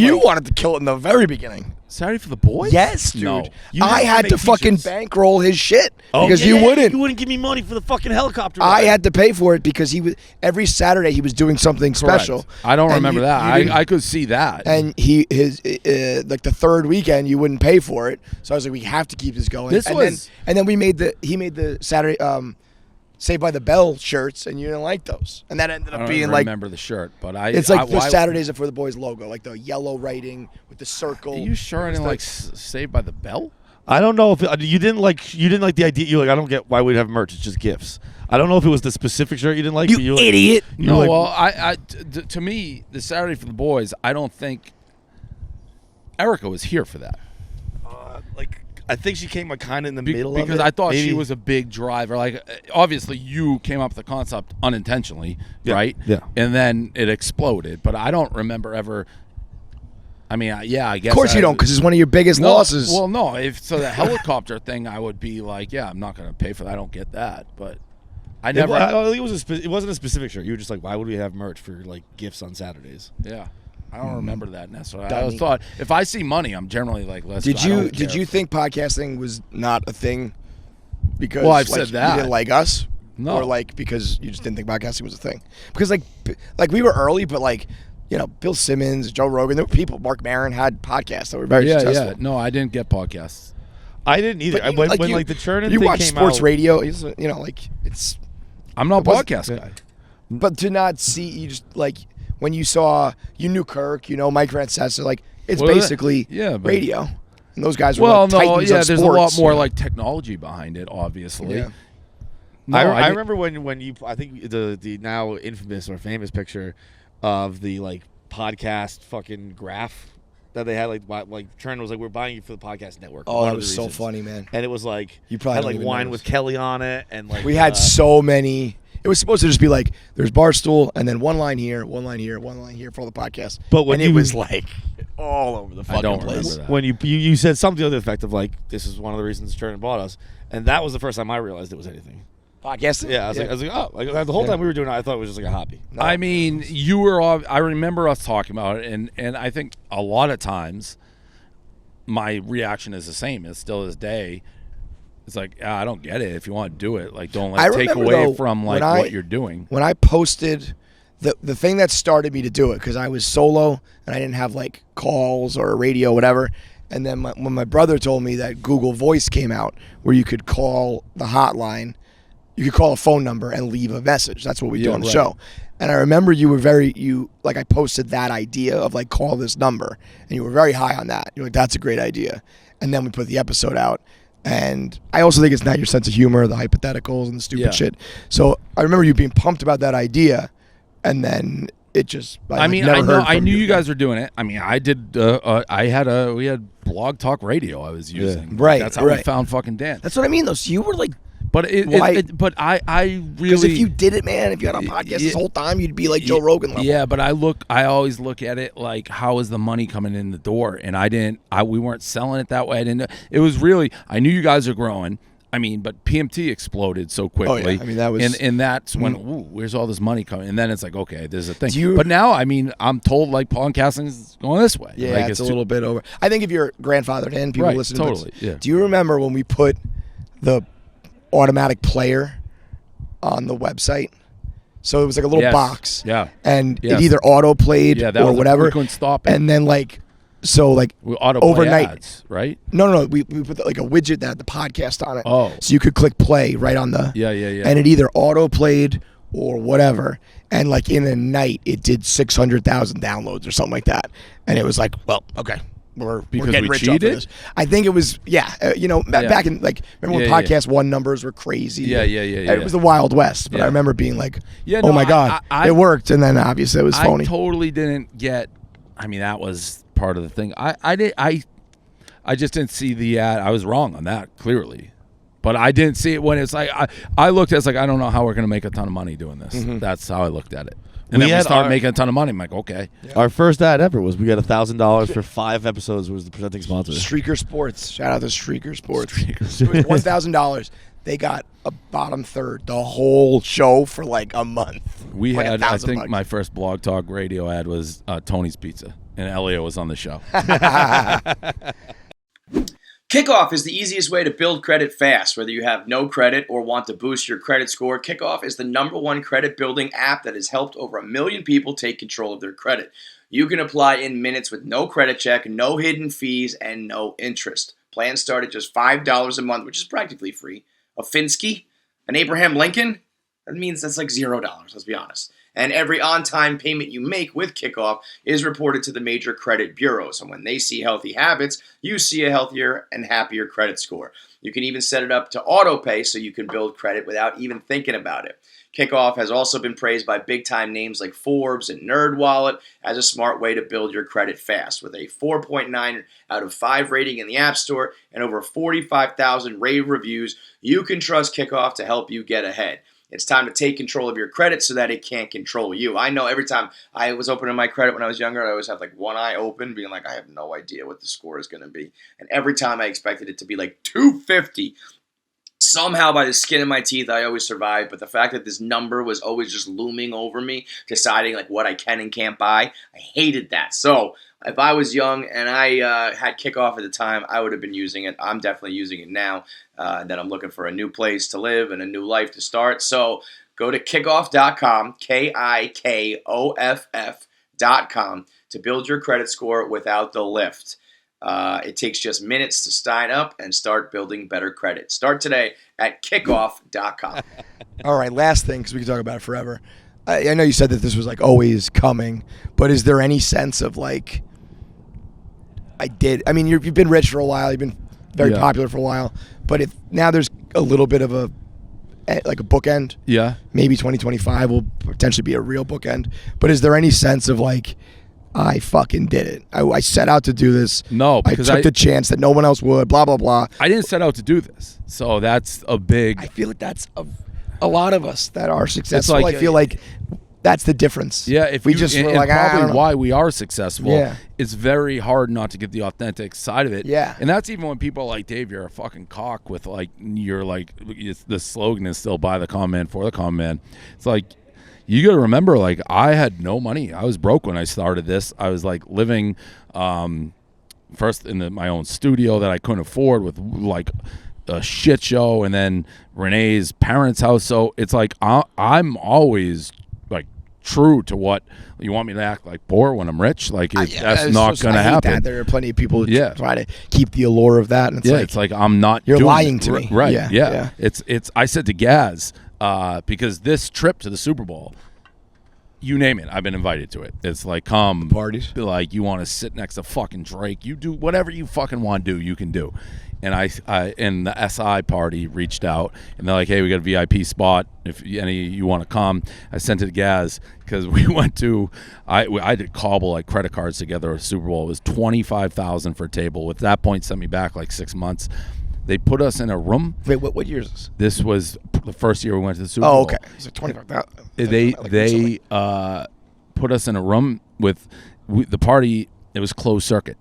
You wanted to kill it in the very beginning. Saturday for the boys? Yes, dude. No. I had to fucking bankroll his shit because you wouldn't. You wouldn't give me money for the fucking helicopter. I had to pay for it because he was every Saturday he was doing something special. I don't remember that. I could see that. And his like the third weekend you wouldn't pay for it, so I was like, we have to keep this going. And then he made the Saturday Saved by the Bell shirts, and you didn't like those, and that ended up being like. I remember the shirt, but it's like the Saturdays are for the boys logo, like the yellow writing with the circle. Are you sure I didn't like Saved by the Bell? I don't know if you didn't like the idea. You're like, I don't get why we'd have merch. It's just gifts. I don't know if it was the specific shirt you didn't like. You idiot! No, well, to me, the Saturday for the boys, I don't think Erica was here for that. I think she came kind of in the middle because I thought she was a big driver. Like, obviously, you came up with the concept unintentionally, right? Yeah. And then it exploded. But I don't remember ever. I mean, I guess. Of course you don't, because it's one of your biggest losses. Well, no. The helicopter thing, I would be like, I'm not going to pay for that. I don't get that. But I never. It wasn't a specific shirt. You were just like, why would we have merch for like gifts on Saturdays? Yeah. I don't remember that necessarily. I thought if I see money, I'm generally like, let's. Did you think podcasting was not a thing? Because I've said that you didn't like us, no, or like because you just didn't think podcasting was a thing. Because like we were early, but like Bill Simmons, Joe Rogan, there were people. Mark Maron had podcasts that were very successful. Yeah, no, I didn't get podcasts. I didn't either. When the Chernin thing watch came sports out, radio. It's. I'm not a podcast guy, but to not see you just like. When you knew Kirk, Mike Francesa, like it's basically radio, and those guys were like titans of there's sports, a lot more like technology behind it, obviously. Yeah. No, I remember when you, I think the now infamous or famous picture of the like podcast fucking graph that they had, like Chernin was like, we're buying you for the podcast network. Oh, that was so funny, man. And it was like you probably had like Wine with Kelly on it, and like we had so many. It was supposed to just be like, there's Barstool, and then one line here, one line here, one line here for all the podcasts. But when it was like all over the fucking place. When you said something to the effect of like, this is one of the reasons Chernin bought us, and that was the first time I realized it was anything. Podcasting? Yeah, I was like, oh, like the whole time we were doing it, I thought it was just like a hobby. No, I mean, you were. I remember us talking about it, and I think a lot of times my reaction is the same. It's still this day. It's like, I don't get it. If you want to do it, like, don't take away from like what you're doing. When I posted the thing that started me to do it, because I was solo and I didn't have like calls or radio, whatever. And then when my brother told me that Google Voice came out, where you could call the hotline, you could call a phone number and leave a message. That's what we do on the show. And I remember I posted that idea of like, call this number, and you were very high on that. You're like, that's a great idea. And then we put the episode out. And I also think it's not your sense of humor, the hypotheticals and the stupid shit. So I remember you being pumped about that idea, and then it just. I knew you guys were doing it. I mean, I did. We had Blog Talk Radio I was using. Yeah. Right. That's how we found fucking Dan. That's what I mean, though. So you were like. But I really, because if you did it, man, if you had a podcast this whole time, you'd be like Joe Rogan level. Yeah, but I always look at it like, how is the money coming in the door? And we weren't selling it that way. It was really, I knew you guys are growing. I mean, but PMT exploded so quickly. Oh, yeah. I mean, that was, and that's when, where's all this money coming? And then it's like, okay, there's a thing. But now, I mean, I'm told like podcasting is going this way. Yeah, like, it's a little bit over. I think if you're grandfathered in, people listen to this. Yeah. Do you remember when we put the automatic player on the website? So it was like a little box. Yeah. And it either auto played or whatever. We couldn't stop it. And then like, so like we auto overnight ads, right? No. We put like a widget that had the podcast on it. Oh. So you could click play right on the. Yeah. And it either auto played or whatever, and like in a night it did 600,000 downloads or something like that, and it was like, well, okay, we're getting rich off of this. I think it was back in like, remember when podcast one numbers were crazy? It was the Wild West, but I remember being like, oh my god, it worked, and then obviously it was phony. I totally didn't get. I mean, that was part of the thing. I just didn't see the ad. I was wrong on that, clearly. But I didn't see it when it's like, I looked at it, it's like, I don't know how we're going to make a ton of money doing this. Mm-hmm. That's how I looked at it. And then we started making a ton of money. I'm like, okay. Yeah. Our first ad ever was we got $1,000 for 5 episodes was the presenting sponsor. Streaker Sports. Shout out to Streaker Sports. It was $1,000. They got a bottom third the whole show for like a month. We had, I think my first Blog Talk Radio ad was Tony's Pizza. And Elliot was on the show. Kikoff is the easiest way to build credit fast. Whether you have no credit or want to boost your credit score, Kikoff is the #1 credit building app that has helped over 1 million people take control of their credit. You can apply in minutes with no credit check, no hidden fees, and no interest. Plans start at just $5 a month, which is practically free. A Finsky, an Abraham Lincoln, that means that's like $0, let's be honest. And every on-time payment you make with Kikoff is reported to the major credit bureaus. And when they see healthy habits, you see a healthier and happier credit score. You can even set it up to auto-pay so you can build credit without even thinking about it. Kikoff has also been praised by big-time names like Forbes and NerdWallet as a smart way to build your credit fast. With a 4.9 out of 5 rating in the App Store and over 45,000 rave reviews, you can trust Kikoff to help you get ahead. It's time to take control of your credit so that it can't control you. I know every time I was opening my credit when I was younger, I always have like one eye open, being like, I have no idea what the score is going to be. And every time I expected it to be like 250. Somehow, by the skin of my teeth, I always survived. But the fact that this number was always just looming over me, deciding like what I can and can't buy, I hated that. So if I was young and I had Kikoff at the time, I would have been using it. I'm definitely using it now that I'm looking for a new place to live and a new life to start. So go to kikoff.com, Kikoff.com, to build your credit score without the lift. It takes just minutes to sign up and start building better credit. Start today at kikoff.com. All right, last thing, because we can talk about it forever. I know you said that this was like always coming, but is there any sense of like, I mean, you've been rich for a while, you've been very popular for a while, but if now there's a little bit of a bookend. Yeah. Maybe 2025 will potentially be a real bookend. But is there any sense of like, I fucking did it. I set out to do this. No, because I took the chance that no one else would, blah, blah, blah. I didn't set out to do this. So that's a big... I feel like that's a lot of us that are successful. Like, I feel like that's the difference. Yeah, if we you, just and, were and like, probably why we are successful. Yeah. It's very hard not to get the authentic side of it. Yeah. And that's even when people are like, Dave, you're a fucking cock with like, you're like, the slogan is still buy the common man for the common man. It's like, you got to remember, like, I had no money. I was broke when I started this. I was like living first in my own studio that I couldn't afford with like a shit show, and then Renee's parents' house. So it's like I'm always like true to what you want me to act like poor when I'm rich. Like that's not going to happen. There are plenty of people who try to keep the allure of that, and it's like I'm not. You're lying to me, right? Yeah. It's. I said to Gaz. Because this trip to the Super Bowl, you name it, I've been invited to it. It's like, come parties. Like, you want to sit next to fucking Drake. You do whatever you fucking want to do, you can do. And I and the SI party reached out, and they're like, hey, we got a VIP spot if any of you want to come. I sent it to Gaz because we went to, I did cobble like credit cards together at Super Bowl. It was $25,000 for a table. At that point, sent me back like 6 months. They put us in a room. Wait, what year is this? This was the first year we went to the Super Bowl. Oh, okay. It's like 25,000. They put us in a room with the party. It was closed circuit.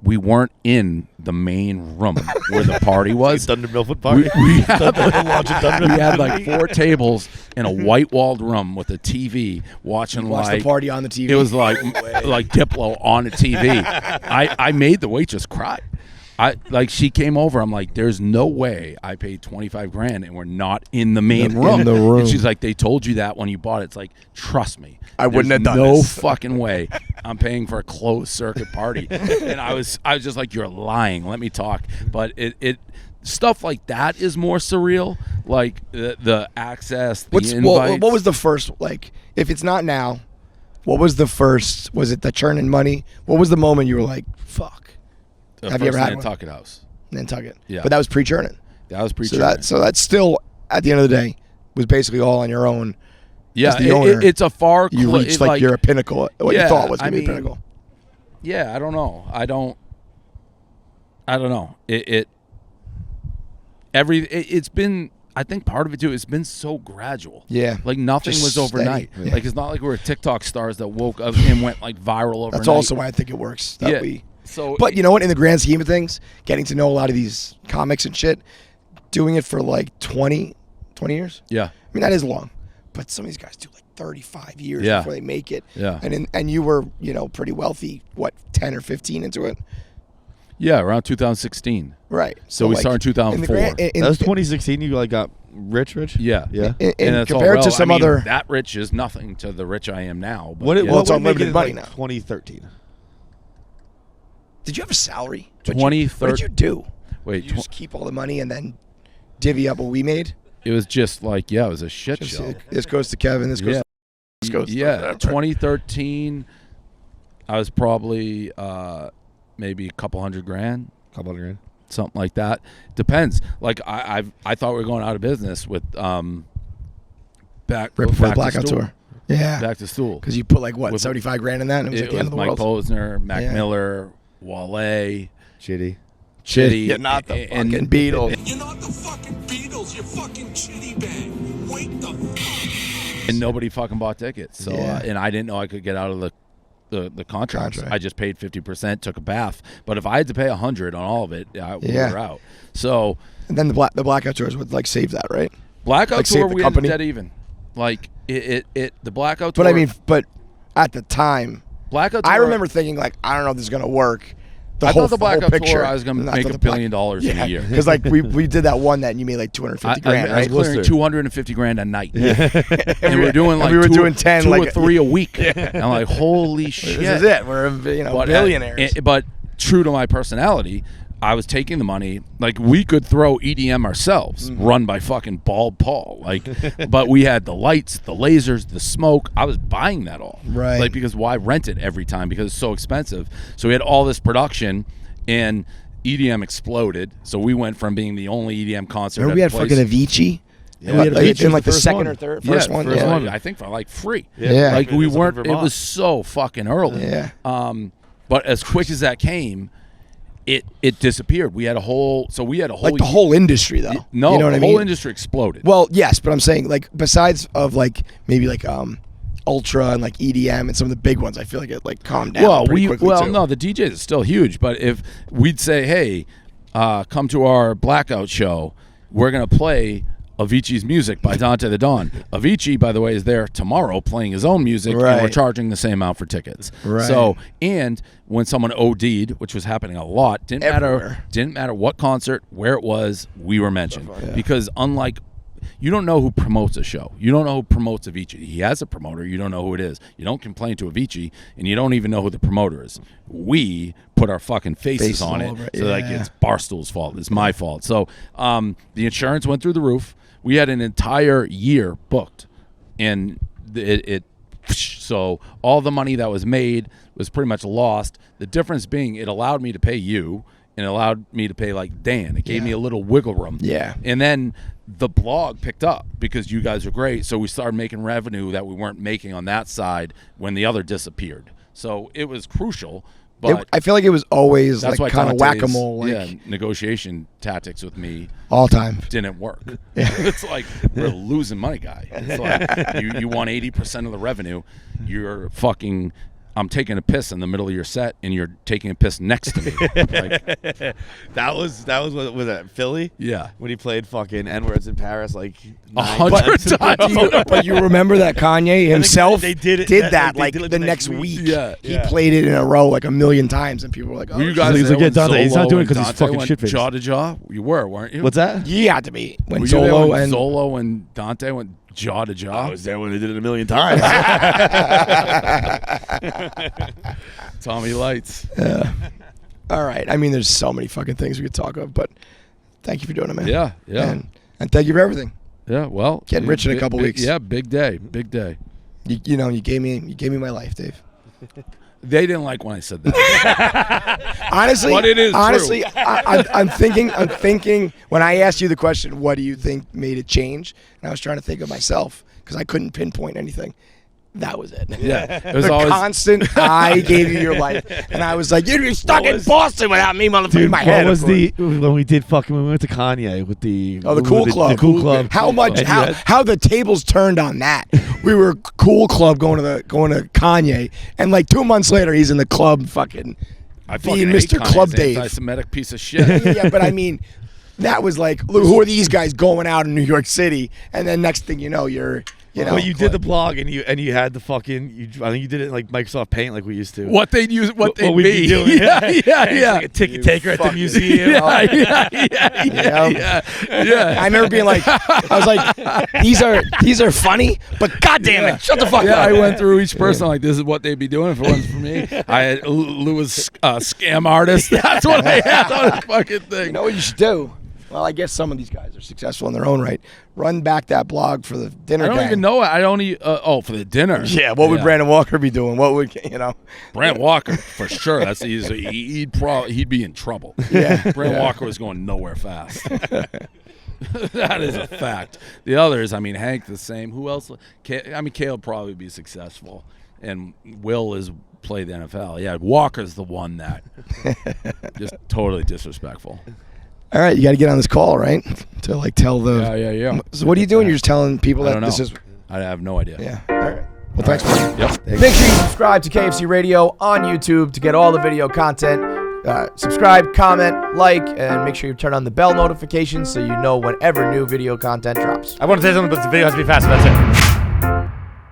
We weren't in the main room where the party was. Thunder Milford party. We had like 4 tables in a white-walled room with a TV watching Watch the party on the TV. It was like Diplo on the TV. I made the waitress cry. She came over. I'm like, there's no way I paid $25,000 and we're not in the main room. In the room. And she's like, they told you that when you bought it. It's like, trust me, I wouldn't have done no this. fucking way I'm paying for a closed circuit party. And I was just like, you're lying. Let me talk. But it stuff like that is more surreal. like the access, the What invites. was the first, like, if it's not now, what was the first? Was it the Chernin money? What was the moment you were like, fuck? Have you ever had one? Nantucket House? Nantucket. Yeah. But that was pre-Chernin. That was pre-Chernin. So that's still, at the end of the day, was basically all on your own. Yeah, the owner, it's a far. You reached like you're a pinnacle. What you thought was going to be a pinnacle. Yeah, I don't know. I don't know. It's been. I think part of it too. It's been so gradual. Yeah, like nothing just was overnight. steady. Yeah. Like it's not like we're TikTok stars that woke up and went like viral overnight. That's also why I think it works. But you know what? In the grand scheme of things, getting to know a lot of these comics and shit, doing it for like 20 years. Yeah, I mean that is long, but some of these guys do like 35 years before they make it. Yeah, and you were pretty wealthy. What 10 or 15 into it? Yeah, around 2016. Right. So we started in 2004. That was 2016. You like got rich? Yeah. Yeah. And compared to some other, that rich is nothing to the rich I am now. But what it's unlimited money now. now. 2013. Did you have a salary? 2013. What did you do? Wait, did you just keep all the money and then divvy up what we made? It was just like it was a shit show. This goes to Kevin. This goes. This goes. Yeah. 2013. I was probably maybe a couple hundred grand. Something like that. Depends. Like I thought we were going out of business with right before the blackout tour. Yeah, Back to Stool. Because you put like what 75 grand in that, and it was like the end of the Mike world. Posner, Mac Miller, Wale, Chitty. You're not the fucking Beatles. You're not the fucking Beatles. You're fucking Chitty Bang. Wake the fuck. And nobody fucking bought tickets. So Yeah. and I didn't know I could get out of the contract. I just paid 50%, took a bath. But if I had to pay 100 on all of it, we were out. So and then the blackout tours would like save that, right? Blackout like tour, the we company? ended dead even. Like the blackout tour. But I mean, at the time, blackout tour, I remember thinking like, I don't know if this is gonna work. I thought the blackout tour, I was gonna make $1 billion in a year. Because like we did that one that and you made like 250 grand. I was clearing 250 grand a night, and we were doing like we were doing 10, two like or 3 a week. And I'm like, holy shit, this is it. We're billionaires. But true to my personality, I was taking the money. Like we could throw EDM ourselves, run by fucking Bald Paul. Like, but we had the lights, the lasers, the smoke. I was buying that all. Right. Like because why rent it every time? Because it's so expensive. So we had all this production, and EDM exploded. So we went from being the only EDM concert. Remember we had fucking Avicii. Yeah, we had Avicii in like the second one. or third first one. First Yeah. one. I think for like free. Yeah. Like we weren't. It was so fucking early. Yeah. But as quick as that came, it disappeared. We had a whole. So we had a whole. Like the whole industry though. No, you know what the I mean? whole industry exploded. Well, yes, but I'm saying like besides of like maybe like Ultra and like EDM and some of the big ones, I feel like it like calmed down pretty quickly too. No, the DJs is still huge. But if we'd say, hey, come to our blackout show, we're gonna play Avicii's music by Dante the Don. Avicii, by the way, is there tomorrow playing his own music, and we're charging the same amount for tickets. Right. So, and when someone OD'd, which was happening a lot, didn't matter what concert, where it was, we were mentioned. Because unlike, you don't know who promotes a show. You don't know who promotes Avicii. He has a promoter. You don't know who it is. You don't complain to Avicii, and you don't even know who the promoter is. We put our fucking faces on it. So like it's Barstool's fault. It's my fault. So the insurance went through the roof. We had an entire year booked, and so all the money that was made was pretty much lost. The difference being it allowed me to pay you, and it allowed me to pay like Dan. It gave me a little wiggle room. Yeah. And then the blog picked up because you guys are great. So we started making revenue that we weren't making on that side when the other disappeared. So it was crucial. But I feel like it was always that's like why kind of whack-a-mole. Like, negotiation tactics with me all time didn't work. It's like we're losing money, guy. It's like you want 80% of the revenue. You're fucking. I'm taking a piss in the middle of your set, and you're taking a piss next to me. Like, that was what was that Philly? Yeah, when he played fucking N-words in Paris like 100 times. But you remember that Kanye himself they did that like the next week. Yeah, he played it in a row like 1,000,000 times, and people were like, "Oh, you guys he's like, yeah, Dante, he's not doing it because he's fucking went shit-faced. jaw to jaw. You were, weren't you? What's that? He had to be when Were you there Zolo when and Zolo and Dante went jaw to jaw. I was there when they did it 1,000,000 times. Tommy Lights. All right. I mean, there's so many fucking things we could talk of, but thank you for doing it, man. Yeah. And thank you for everything. Yeah, well, getting rich in a couple weeks. Yeah, big day. You gave me my life, Dave. They didn't like when I said that. Honestly, but it is honestly, true. I'm thinking when I asked you the question, what do you think made it change? And I was trying to think of myself because I couldn't pinpoint anything. That was it. Yeah, it was the always constant. I gave you your life, and I was like, "You'd be stuck in Boston without me, motherfucker." In my head. What was when we went to Kanye with the the Cool Club? The Cool Club. How much? How the tables turned on that? We were Cool Club going to Kanye, and like 2 months later, he's in the club, fucking being Mr. Club Dave. Anti-Semitic piece of shit. Yeah, but I mean, that was like, look, who are these guys going out in New York City? And then next thing you know, you're. But you did the blog and you had the fucking. I think you did it in like Microsoft Paint like we used to. What they'd use, what they'd we'd be doing. Yeah. Like a ticket taker at the museum. Yeah. I remember being like, I was like, these are funny, but goddamn it, shut the fuck up. I went through each person like, this is what they'd be doing if it wasn't for me. I had Louis scam artist. That's what I had on the fucking thing. You know what you should do? Well, I guess some of these guys are successful in their own right. Run back that blog for the dinner. I don't even know it. I don't even. For the dinner. Yeah. What would Brandon Walker be doing? What would Brandon Walker for sure. That's easy. He'd be in trouble. Yeah. Brandon Walker was going nowhere fast. That is a fact. The others, I mean, Hank the same. Who else? Kale would probably be successful, and Will is play the NFL. Yeah, Walker's the one that just totally disrespectful. All right, you got to get on this call, right? To like tell the. Yeah. So what are you doing? You're just telling people that this is. I have no idea. Yeah. All right. Well, thanks, man. Yep. Make sure you subscribe to KFC Radio on YouTube to get all the video content. Subscribe, comment, like, and make sure you turn on the bell notifications so you know whenever new video content drops. I want to say something, but the video has to be fast. That's it.